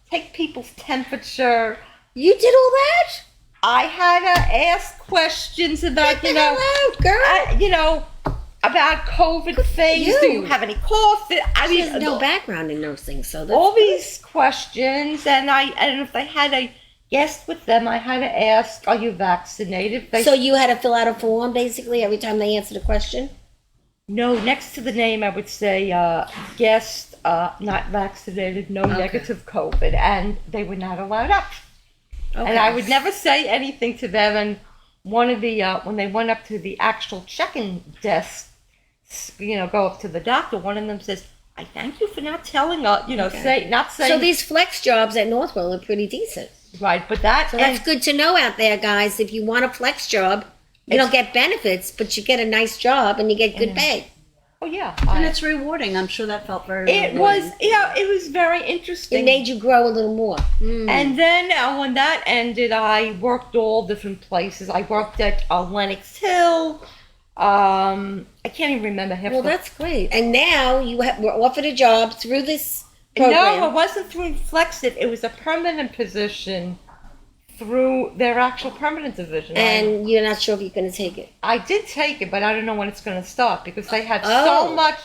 take people's temperature. You did all that? I had to ask questions about, Get the hell out, girl. about COVID things. you. Do you have any cough? I She mean, has no background in nursing, so that's all these questions, and if they had a guest with them, I had to ask, "Are you vaccinated?" So you had to fill out a form, basically, every time they answered a question? No, next to the name, I would say guest not vaccinated, no negative COVID, and they were not allowed up. Okay. And I would never say anything to them. And one of the when they went up to the actual check-in desk, go up to the doctor. One of them says, "I thank you for not telling us, not saying." So these flex jobs at Northwell are pretty decent. right, but that's So that's good to know out there, guys. If you want a flex job, you don't get benefits, but you get a nice job and you get good pay. oh yeah, And it's rewarding. I'm sure that felt very it rewarding. was it was very interesting. It made you grow a little more. And then when that ended, I worked all different places. I worked at Lenox Hill. I can't even remember half Well, the- that's great. And now you were offered a job through this program. No, it wasn't through Flexit. It was a permanent position through their actual permanent division. And you're not sure if you're going to take it. I did take it, but I don't know when it's going to start because they had Oh. so much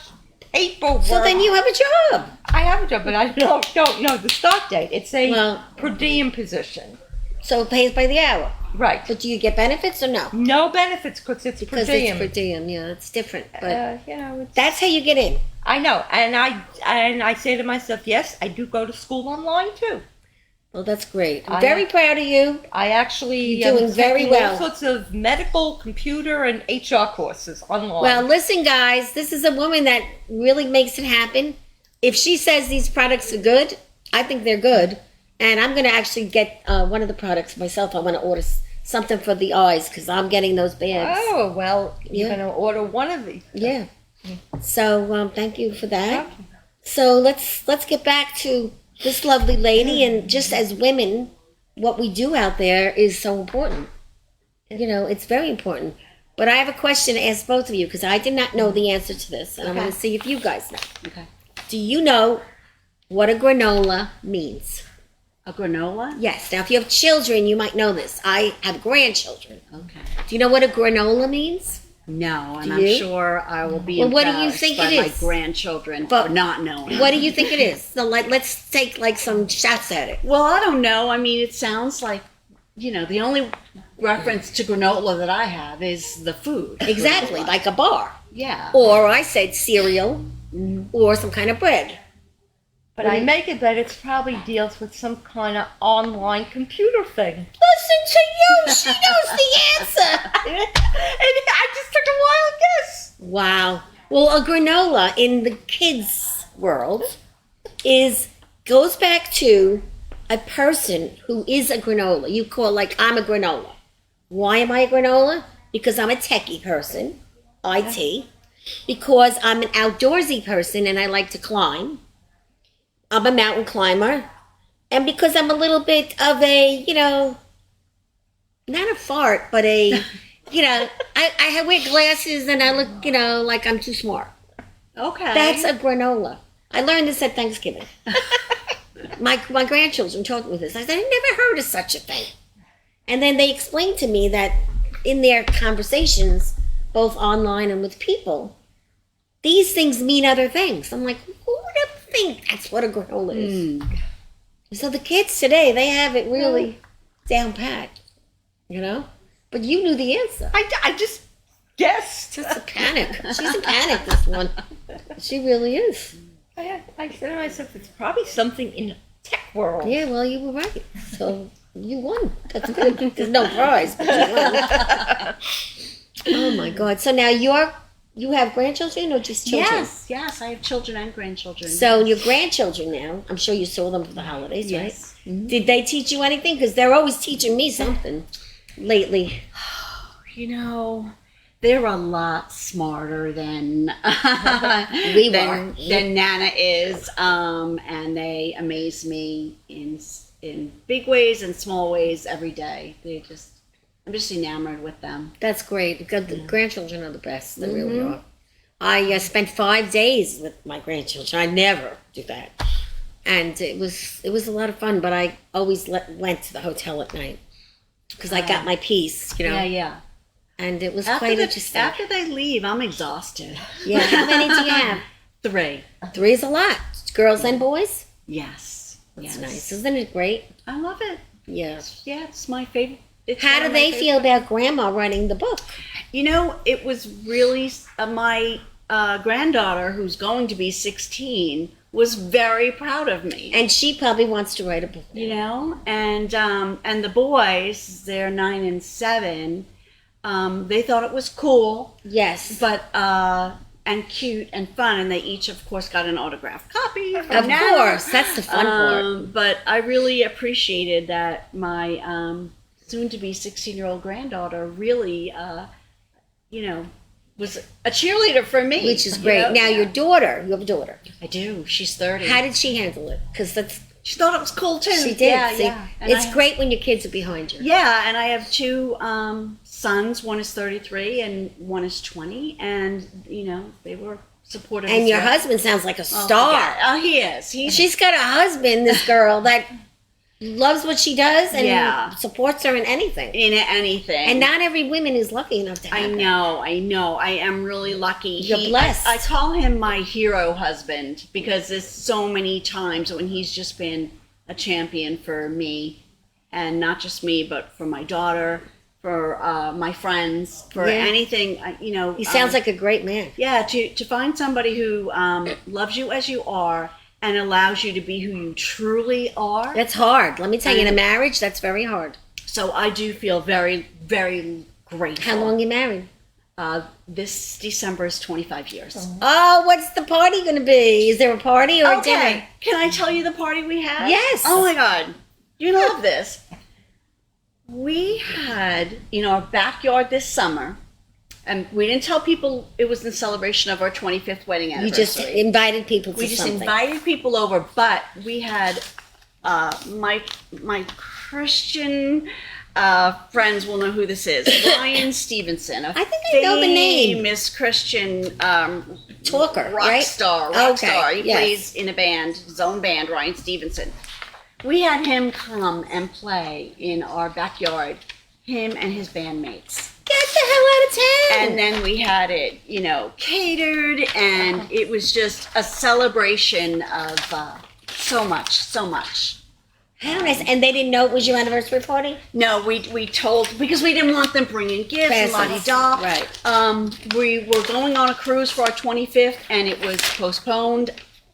paperwork. So then you have a job. I have a job, but I don't know the start date. It's a Well- per diem position. So it pays by the hour. Right. But do you get benefits or no? No benefits because it's Because per diem. it's per diem. Yeah, it's different. But It's, that's how you get in. I know, and I say to myself, yes, I do go to school online too. Well, that's great. I'm I- very proud of you. I actually You're doing am very taking well. all sorts of medical, computer, and HR courses online. Well, listen, guys, this is a woman that really makes it happen. If she says these products are good, I think they're good. And I'm going to actually get one of the products myself. I want to order something for the eyes because I'm getting those bags. oh, well, you're Yeah. going to order one of these. Yeah. So thank you for that. So let's get back to this lovely lady. And just as women, what we do out there is so important. You know, it's very important. But I have a question to ask both of you because I did not know the answer to this. And I want to see if you guys know. Okay. Do you know what a granola means? A granola? Yes. Now, if you have children, you might know this. I have grandchildren. Okay. Do you know what a granola means? No, and Do I'm you? sure I will be Well, what do you embarrassed think by it my is? grandchildren But for not knowing. What do you think it is? So, let's take some shots at it. Well, I don't know. I mean, it sounds like, the only reference to granola that I have is the food. Exactly, granola. like a bar. Yeah. Or I said cereal or some kind of bread. But I make it that it probably deals with some kind of online computer thing. Listen to you. She knows the answer. And I just took a wild guess. Wow. Well, a granola in the kids' world goes back to a person who is a granola. You call I'm a granola. Why am I a granola? Because I'm a techie person, IT. Because I'm an outdoorsy person and I like to climb. I'm a mountain climber. And because I'm a little bit of a, not a fart, but I wear glasses and I look, like I'm too smart. Okay. That's a granola. I learned this at Thanksgiving. My grandchildren taught me this. I said, I never heard of such a thing. And then they explained to me that in their conversations, both online and with people, these things mean other things. I'm like, who would have think that's what a granola is? So the kids today, they have it really down pat, But you knew the answer. I just guessed. Just a panic. She's in panic, this one. She really is. I said to myself, it's probably something in the tech world. Yeah, well, you were right. So you won. That's good. There's no prize, but you won. Oh my God! So now you have grandchildren or just children? Yes, I have children and grandchildren. So your grandchildren now, I'm sure you saw them for the holidays, Yes. right? Mm-hmm. Did they teach you anything? Because they're always teaching me something lately. They're a lot smarter than than Nana is, and they amaze me in big ways and small ways every day. I'm just enamored with them. That's great. Because the grandchildren are the best. They really are. I spent 5 days with my grandchildren. I never do that, and it was a lot of fun. But I always went to the hotel at night because I got my peace. Yeah. And it was quite interesting. After they leave, I'm exhausted. Yeah. How many do you have? 3. 3 is a lot. Girls and boys? Yes. That's nice. Isn't it great? I love it. Yeah. Yeah, it's my favorite. How do they feel about Grandma writing the book? It was really my granddaughter, who's going to be 16, was very proud of me. And she probably wants to write a book. And the boys, they're 9 and 7. They thought it was cool. Yes. But and cute and fun, and they each, of course, got an autographed copy. From Of Nana. course, that's the fun part. But I really appreciated that my soon-to-be 16-year-old granddaughter really, was a cheerleader for me. Which is great. Now, your daughter, you have a daughter. I do. She's 30. How did she handle it? Because she thought it was cool, too. She did. Yeah, See, yeah. And it's great when your kids are behind you. Yeah, and I have 2 sons. One is 33 and one is 20. And, they were supportive. And as your well. husband sounds like a star. Oh, he is. She's got a husband, this girl, that loves what she does and supports her in anything. In anything. And not every woman is lucky enough to have that. I know. I am really lucky. You're blessed. I call him my hero husband because there's so many times when he's just been a champion for me. And not just me, but for my daughter, for my friends, for anything, He sounds like a great man. Yeah, to find somebody who loves you as you are and allows you to be who you truly are. That's hard. Let me tell you, in a marriage, that's very hard. So I do feel very, very grateful. How long you married? This December is 25 years. Oh, what's the party going to be? Is there a party or a dinner? Can I tell you the party we had? Yes. Oh my God. You love this. We had in our backyard this summer, and we didn't tell people it was in celebration of our 25th wedding anniversary. You just invited people to We just something. invited people over, but we had my Christian friends will know who this is. Ryan Stevenson. I think I know the name. Famous Christian Talker, rock right? star. He plays in a band, his own band, Ryan Stevenson. We had him come and play in our backyard, him and his bandmates. Get the hell out of town! And then we had it, catered, and it was just a celebration of so much. How nice. And they didn't know it was your anniversary party? No, we told, because we didn't want them bringing gifts and la-di-da. Right. We were going on a cruise for our 25th, and it was postponed.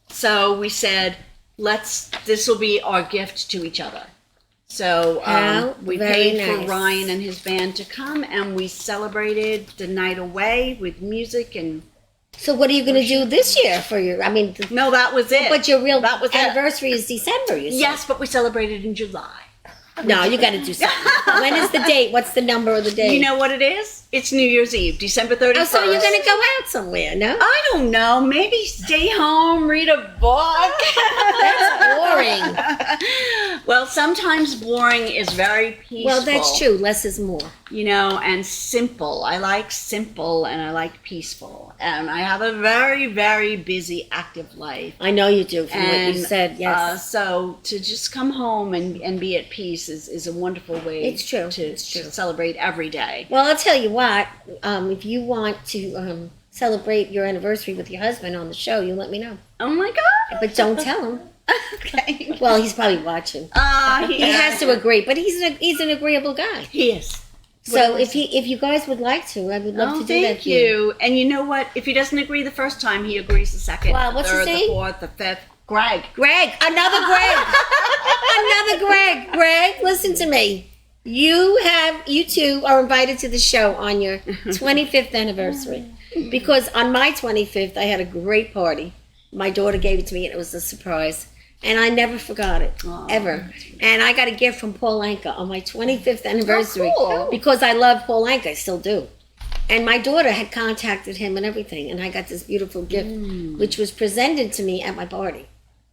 So we said, this will be our gift to each other. So we paid for Ryan and his band to come, and we celebrated the night away with music and... So what are you going to do this year for your... No, that was it. But your real that was anniversary is December, you said. Yes, but we celebrated in July. No, you got to do something. When is the date? What's the number of the date? You know what it is? It's New Year's Eve, December 31st. Oh, so you're going to go out somewhere, no? I don't know. Maybe stay home, read a book. That's boring. Well, sometimes boring is very peaceful. Well, that's true. Less is more. And simple. I like simple and I like peaceful. And I have a very, very busy, active life. I know you do, from what you said, yes. So to just come home and be at peace is a wonderful way It's true. To celebrate every day. Well, I'll tell you what. If you want to celebrate your anniversary with your husband on the show, you let me know. Oh, my God. But don't tell him. Okay. Well, he's probably watching. He has to agree, but he's an agreeable guy. He is. So if you guys would like to, I would love to do that. Thank you. And you know what? If he doesn't agree the first time, he agrees the second, Wow, the what's third, his name? the fourth, the fifth. Greg. Another Greg. Another Greg. Greg, listen to me. You two are invited to the show on your 25th anniversary. Because on my 25th, I had a great party. My daughter gave it to me, and it was a surprise. And I never forgot it, ever. And I got a gift from Paul Anka on my 25th anniversary. cool. Because I love Paul Anka, I still do. And my daughter had contacted him and everything, and I got this beautiful gift, which was presented to me at my party.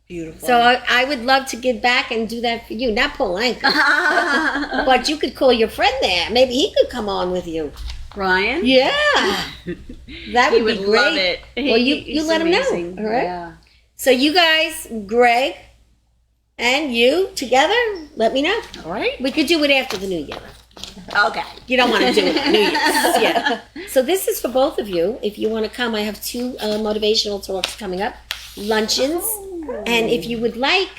Beautiful. So I would love to give back and do that for you. Not Paul Anka. But you could call your friend there. Maybe he could come on with you. Ryan? Yeah. That would be great. Love it. Well, you let him know. All right? Yeah. So you guys, Greg and you together, let me know. All right. We could do it after the New Year. Okay. You don't want to do it at New Year's. Yeah. So this is for both of you. If you want to come, I have 2 motivational talks coming up, luncheons. And if you would like,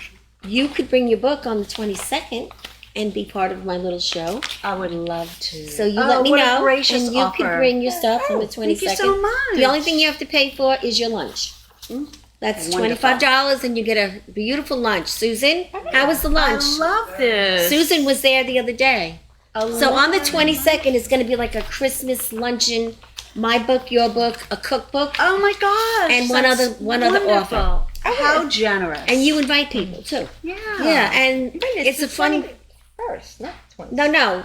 you could bring your book on the 22nd and be part of my little show. I would love to. So you let me know, gracious and you offer. can bring your stuff on the 22nd. Thank you so much. The only thing you have to pay for is your lunch. That's Wonderful. $25, and you get a beautiful lunch. Susan, how was the lunch? I love this. Susan was there the other day. So on the 22nd, it's going to be like a Christmas luncheon, my book, your book, a cookbook, Oh my gosh. and that's one other wonderful. offer. How generous. And you invite people too. Yeah. Yeah, and it's a funny. First, not 20. No.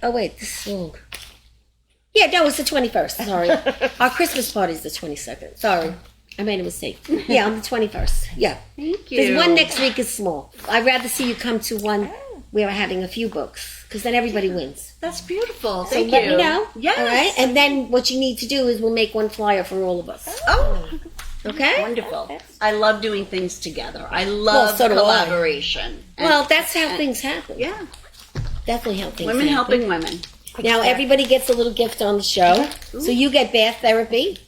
Oh wait, this is wrong. Yeah, no, it's the 21st. Sorry, our Christmas party is the 22nd. Sorry, I made a mistake. Yeah, on the 21st. Yeah. Thank you. Because one next week is small. I'd rather see you come to one where we're having a few books, because then everybody wins. That's beautiful. So Thank you. let me know. Yes. All right. And then what you need to do is we'll make one flyer for all of us. Oh, Okay. wonderful. I love doing things together. I love so do I. collaboration. And- Well, that's how things happen. yeah. Definitely how things Women happen. helping women. Now everybody gets a little gift on the show. So you get bath therapy,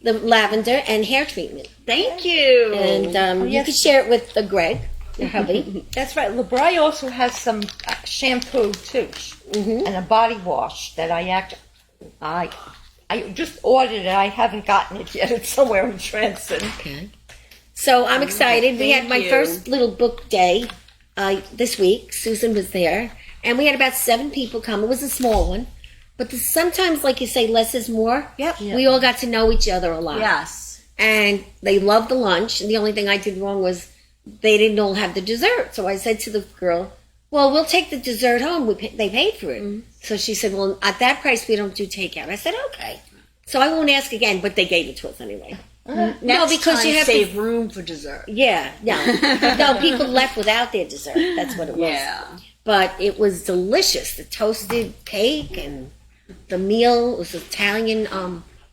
the lavender, and hair treatment. Thank you. And you could share it with Greg, your hubby. That's right. LeBray also has some shampoo too, and a body wash that I just ordered it. I haven't gotten it yet. It's somewhere in Trenton. Okay. So I'm excited. We had Thank my you. first little book day this week. Susan was there, and we had about 7 people come. It was a small one, but sometimes, like you say, less is more. Yep. We all got to know each other a lot. Yes. And they loved the lunch, and the only thing I did wrong was they didn't all have the dessert. So I said to the girl, well, we'll take the dessert home. They paid for it. Mm-hmm. So she said, well, at that price, we don't do takeout. I said, okay. So I won't ask again, but they gave it to us anyway. Next No, because time, you have save room for dessert. Yeah, no, people left without their dessert. That's what it was. Yeah. But it was delicious. The toasted cake and the meal. It was Italian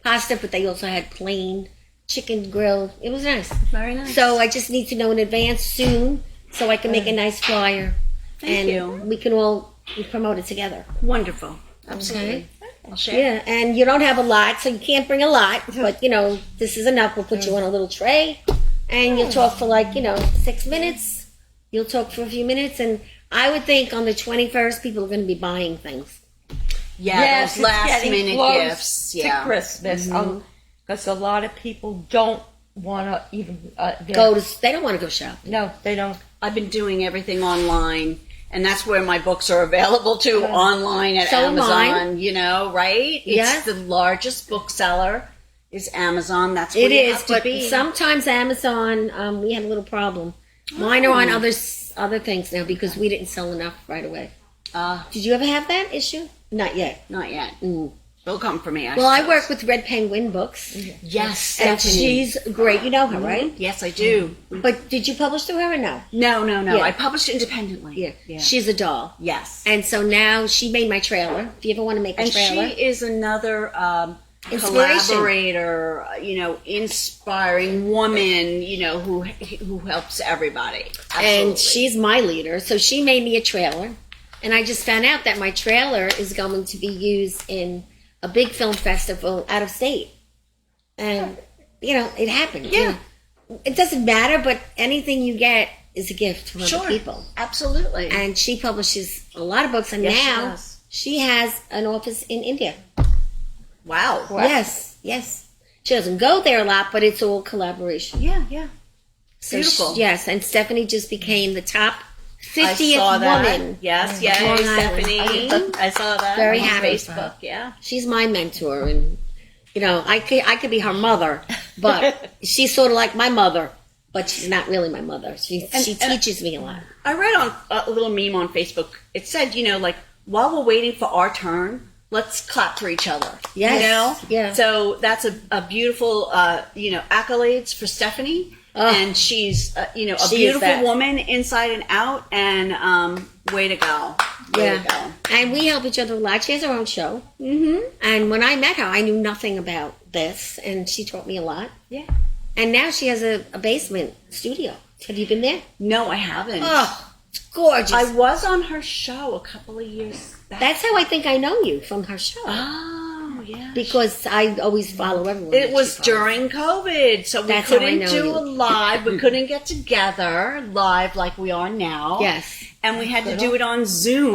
pasta, but they also had plain chicken grilled. It was nice. Very nice. So I just need to know in advance soon so I can make a nice flyer. Thank you. We can all promote it together. Wonderful. Absolutely. Okay. I'll share. Yeah, and you don't have a lot, so you can't bring a lot. But, this is enough. We'll put you on a little tray, and you'll talk for 6 minutes. You'll talk for a few minutes, and I would think on the 21st, people are going to be buying things. Yeah, Yes, those it's last getting minute close gifts. to Yeah. Christmas. Because a lot of people don't want to even They don't want to go shopping. No, they don't. I've been doing everything online, and that's where my books are available too, online at So am Amazon, right? Yeah. It's the largest bookseller is Amazon. That's what It you is, have to but be. sometimes Amazon, we had a little problem. Mine are on other things now because we didn't sell enough right away. Did you ever have that issue? Not yet. Not yet. Mm. It'll come for me. Well, I work with Red Penguin Books. Yes, And Stephanie. she's great. You know her, right? Yes, I do. But did you publish through her or no? No. Yeah. I published independently. Yeah. She's a doll. Yes. And so now she made my trailer. If you ever want to make a And trailer. she is another Inspiration. collaborator, inspiring woman, who helps everybody. Absolutely. And she's my leader. So she made me a trailer. And I just found out that my trailer is going to be used in a big film festival out of state. And, it happened. Yeah. It doesn't matter, but anything you get is a gift from other people. Absolutely. And she publishes a lot of books. And Yes, she now does. she has an office in India. Wow. Yes. She doesn't go there a lot, but it's all collaboration. Yeah. So Beautiful. yes, and Stephanie just became the top I 50th saw that. woman. Yes, Long Island. Stephanie. I saw that Very on happy. Facebook. Yeah. She's my mentor, and I could be her mother, but she's sort of like my mother, but she's not really my mother. She teaches me a lot. I read on a little meme on Facebook. It said, while we're waiting for our turn, let's clap for each other. Yes. Yeah. So that's a beautiful, accolades for Stephanie. And she's, a She is beautiful that. woman inside and out. And way to go. Way to go. And we help each other a lot. She has her own show. Mm-hmm. And when I met her, I knew nothing about this, and she taught me a lot. Yeah. And now she has a basement studio. Have you been there? No, I haven't. Oh, it's gorgeous. I was on her show a couple of years back. That's how I think I know you, from her show. Oh, yeah. Because I always follow everyone. It that was she follows. during COVID, so we That's how I couldn't know do you. a live. We couldn't get together live like we are now. Yes. And we had to do it on Zoom,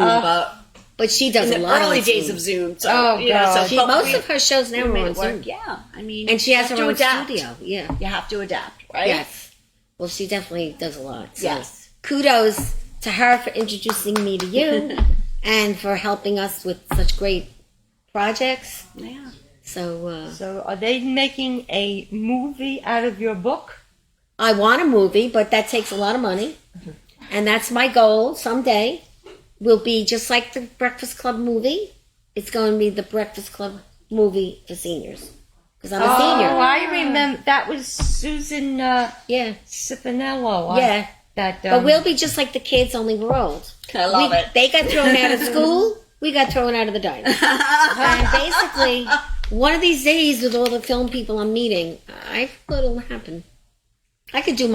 But she does in a the lot early on days Zoom. of Zoom. So, Oh, God. She, but most we- of her shows now we are made on it work. Zoom. Yeah, I mean, And she has you her have own to adapt. studio. Yeah. You have to adapt, right? Yes. Well, she definitely does a lot. So Yes. kudos to her for introducing me to you and for helping us with such great projects. Yeah. So So are they making a movie out of your book? I want a movie, but that takes a lot of money. And that's my goal someday. Will be just like the Breakfast Club movie. It's going to be the Breakfast Club movie for seniors. Because I'm a senior. Oh, I remember. That was Susan Yeah. Cifanello. Yeah. That, But we'll be just like the kids, only we're old. I love it. They got thrown out of school. We got thrown out of the diner. And basically, one of these days, with all the film people I'm meeting, I thought it'll happen. I could do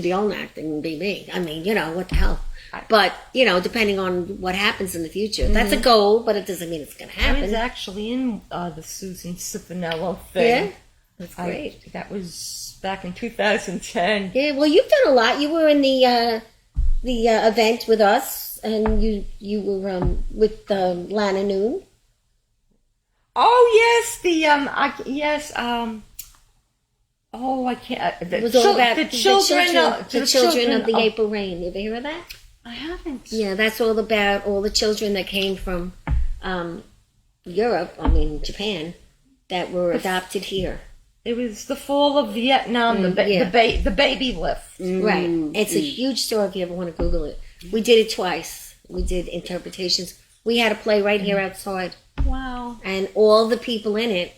the own acting and be me. I mean, what the hell. But, depending on what happens in the future. That's a goal, but it doesn't mean it's going to I was happen. actually in the Susan Cifanello thing. Yeah? That's great. That was back in 2010. Yeah, well, you've done a lot. You were in the event with us, and you were with Lana Noon. Oh yes, Oh, I can't. It was all about the children of the April Rain. You ever hear of that? I haven't. Yeah, that's all about all the children that came from Europe, Japan, that were adopted here. It was the fall of Vietnam, the baby lift. Right. It's a huge story if you ever want to Google it. We did it twice. We did interpretations. We had a play right here outside. Wow. And all the people in it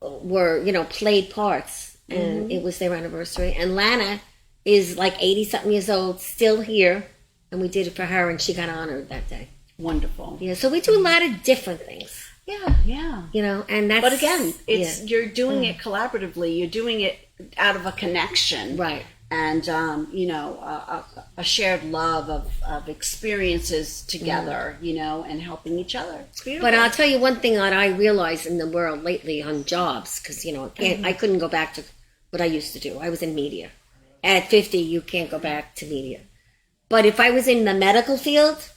were, played parts. And it was their anniversary. And Lana is like 80-something years old, still here. And we did it for her, and she got honored that day. Wonderful. Yeah, so we do a lot of different things. Yeah. And that's... But again, you're doing it collaboratively. You're doing it out of a connection. Right. And, a shared love of experiences together, and helping each other. It's beautiful. But I'll tell you one thing that I realized in the world lately on jobs, because, I couldn't go back to what I used to do. I was in media. At 50, you can't go back to media. But if I was in the medical field,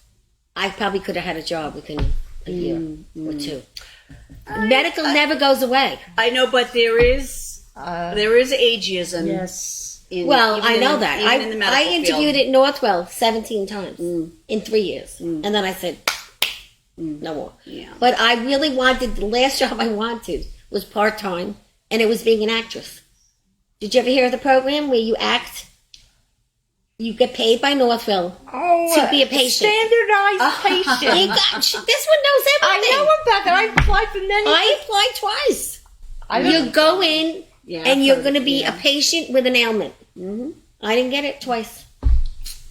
I probably could have had a job within a year or two. Medical never goes away. I know, but there is ageism. Yes. I know that. I interviewed field. at Northwell 17 times in 3 years. And then I said, no more. Yeah. But I really the last job I wanted was part-time, and it was being an actress. Did you ever hear of the program where you act? You get paid by Northville to be a patient. Standardized patient. This one knows everything. I know about that. I applied for many. I applied twice. You go in, and you're going to be a patient with an ailment. I didn't get it twice.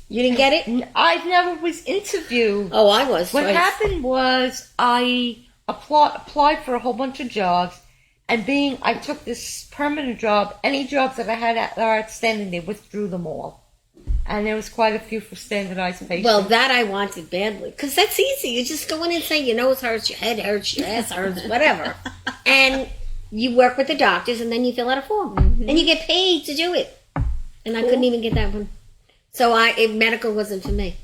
You didn't get it? I never was interviewed. Oh, I was. What twice. happened was I applied for a whole bunch of jobs, and I took this permanent job. Any jobs that I had that are outstanding, they withdrew them all. And there was quite a few for standardized patients. Well, that I wanted badly. Because that's easy. You just go in and say your nose hurts, your head hurts, your ass hurts, whatever. And you work with the doctors, and then you fill out a form. And you get paid to do it. And I couldn't even get that one. So medical wasn't for me.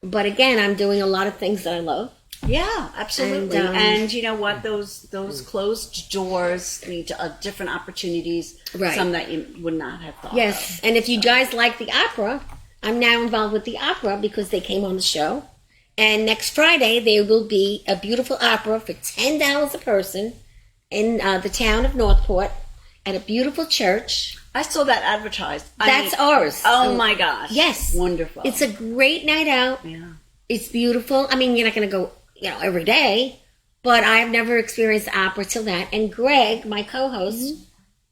But again, I'm doing a lot of things that I love. Yeah, absolutely. And you know what? Those closed doors lead to different opportunities. Right. Some that you would not have thought Yes. of. And if you guys like the opera, I'm now involved with the opera because they came on the show. And next Friday, there will be a beautiful opera for $10 a person in the town of Northport at a beautiful church. I saw that advertised. That's ours. Oh my gosh. Yes. Wonderful. It's a great night out. Yeah. It's beautiful. I mean, you're not going to go, every day, but I've never experienced opera till that. And Greg, my co-host,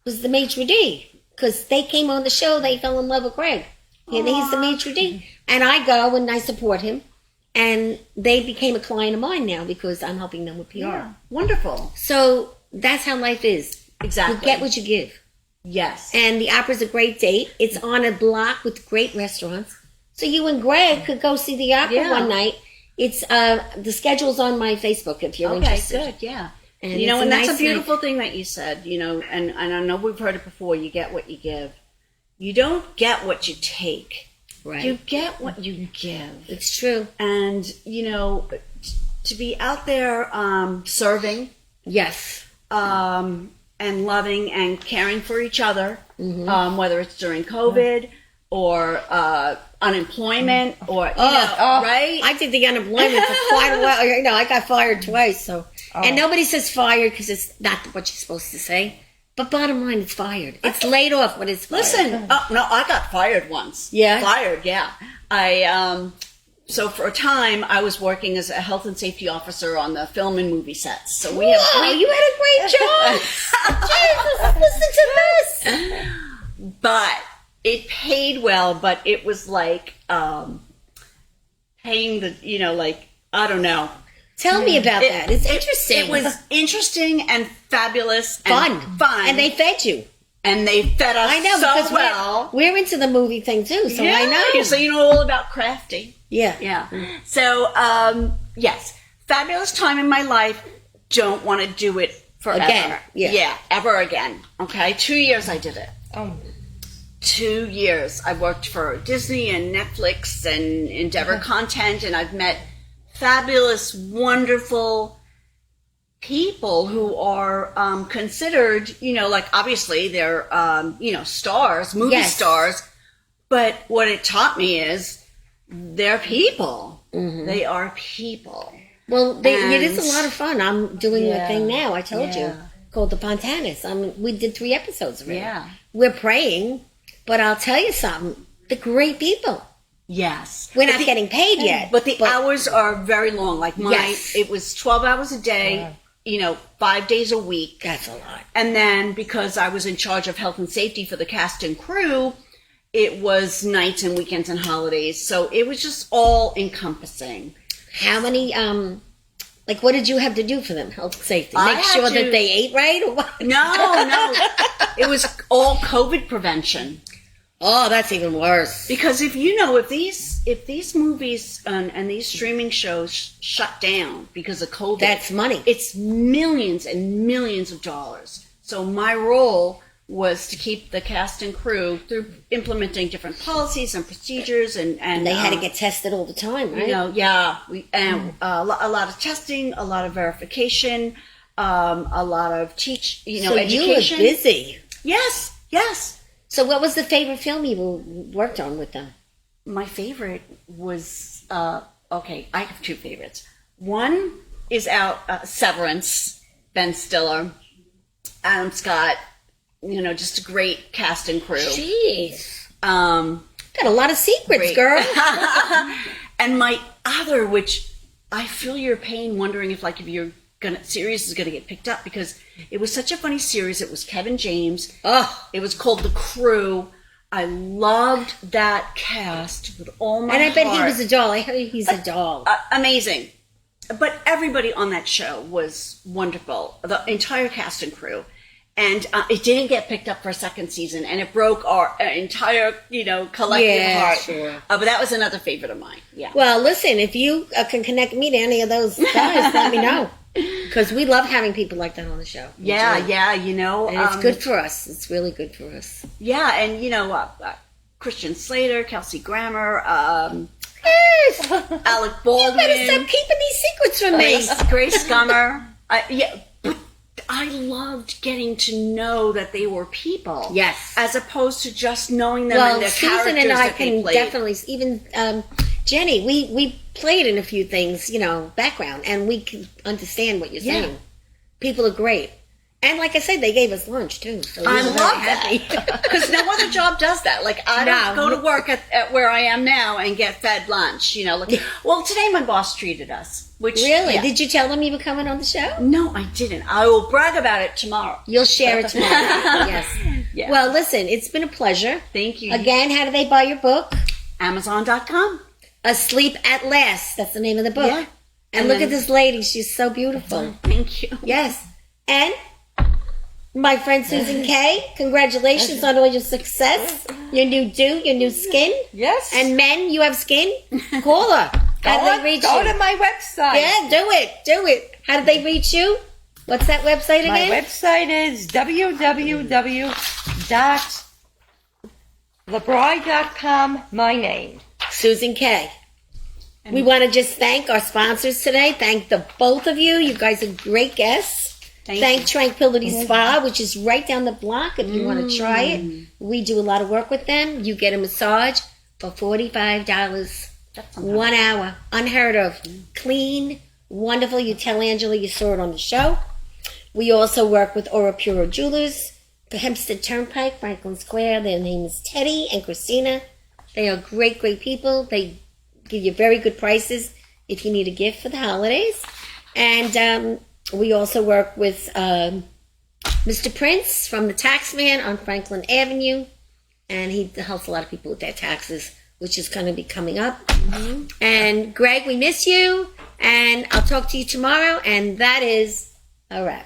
was the maitre d' because they came on the show. They fell in love with Greg. And he's the maitre d'. And I go and I support him. And they became a client of mine now because I'm helping them with PR. Yeah. Wonderful. So that's how life is. Exactly. You get what you give. Yes. And the opera's a great date. It's on a block with great restaurants. So you and Greg could go see the opera one night. It's the schedule's on my Facebook if you're interested. Okay, good, yeah. And and that's a beautiful thing that you said, and I know we've heard it before, you get what you give. You don't get what you take. Right. You get what you give. It's true. And, to be out there serving. Yes. And loving and caring for each other, whether it's during COVID or unemployment or, right? I did the unemployment for quite a while. I got fired twice. So, and nobody says fired because it's not what you're supposed to say. But bottom line, it's fired. It's laid off when it's fired. Listen, I got fired once. Yeah? Fired, yeah. So for a time, I was working as a health and safety officer on the film and movie sets. So you had a great job. Jesus, listen to this. But it paid well, but it was like paying I don't know. Tell me about that. It's interesting. It was interesting and fabulous and fun. And they fed you. And they fed us so well. We're into the movie thing too, so I know. So you know all about crafty. Yeah. Yeah. So, yes. Fabulous time in my life. Don't want to do it forever. Again. Yeah, ever again. Okay? 2 years I did it. Oh. 2 years. I worked for Disney and Netflix and Endeavor Content, and I've met fabulous, wonderful people who are considered, like obviously they're, stars, movie stars. But what it taught me is they're people. Mm-hmm. They are people. Well, it is a lot of fun. I'm doing the thing now, I told you, called the Pontanas. We did 3 episodes of it. Yeah. We're praying, but I'll tell you something. They're great people. Yes. We're not getting paid yet. But the hours are very long. Like it was 12 hours a day, 5 days a week. That's a lot. And then because I was in charge of health and safety for the cast and crew, it was nights and weekends and holidays. So it was just all encompassing. How many, what did you have to do for them? Health and safety? Make sure that they ate right or what? No. It was all COVID prevention. Oh, that's even worse. Because if these movies and these streaming shows shut down because of COVID, that's money. It's millions and millions of dollars. So my role was to keep the cast and crew through implementing different policies and procedures, and they had to get tested all the time, right? A lot of testing, a lot of verification, a lot of education. You were busy. Yes. So what was the favorite film you worked on with them? My favorite was, I have 2 favorites. One is Severance, Ben Stiller, Adam Scott, just a great cast and crew. Jeez. Got a lot of secrets, girl. And my other, which I feel your pain wondering if your series is gonna get picked up, because it was such a funny series. It was Kevin James. It was called The Crew. I loved that cast with all my heart. And I bet he was a doll. I heard he's a doll. Amazing. But everybody on that show was wonderful. The entire cast and crew. And it didn't get picked up for a second season, and it broke our entire, collective heart. Sure. But that was another favorite of mine. Yeah. Well, listen, if you can connect me to any of those guys, let me know, because we love having people like that on the show. Yeah. And it's good for us. It's really good for us. Yeah, and Christian Slater, Kelsey Grammer, yes. Alec Baldwin. You better stop keeping these secrets from me. Grace Gummer. But I loved getting to know that they were people. Yes. As opposed to just knowing them and their Susan characters and I that can they played. definitely, even Jenny, we played in a few things, background, and we can understand what you're saying. People are great. And like I said, they gave us lunch too. So I love that. Because no other job does that. I don't go to work at where I am now and get fed lunch. Well, today my boss treated us. Really? Yeah. Did you tell them you were coming on the show? No, I didn't. I will brag about it tomorrow. You'll share it tomorrow. Yes. Yeah. Well, listen, it's been a pleasure. Thank you. Again, how do they buy your book? Amazon.com. Asleep at Last. That's the name of the book. Yeah. And look at this lady. She's so beautiful. Thank you. Yes. And my friend Susan Kaye, congratulations on all your success. Your new skin. Yes. And men, you have skin? Call her. How do they reach you? Go to my website. Yeah, do it. How do they reach you? What's that website again? My website is www.thebride.com, my name. Susan Kaye. We want to just thank our sponsors today. Thank the both of you. You guys are great guests. Thank Tranquility Spa, which is right down the block if you want to try it. We do a lot of work with them. You get a massage for $45. 1 hour. Unheard of. Clean. Wonderful. You tell Angela you saw it on the show. We also work with Ora Puro Jewelers, the Hempstead Turnpike, Franklin Square. Their name is Teddy and Christina. They are great, great people. They give you very good prices if you need a gift for the holidays. And we also work with Mr. Prince from the Taxman on Franklin Avenue. And he helps a lot of people with their taxes, which is going to be coming up. Mm-hmm. And Greg, we miss you. And I'll talk to you tomorrow. And that is a wrap.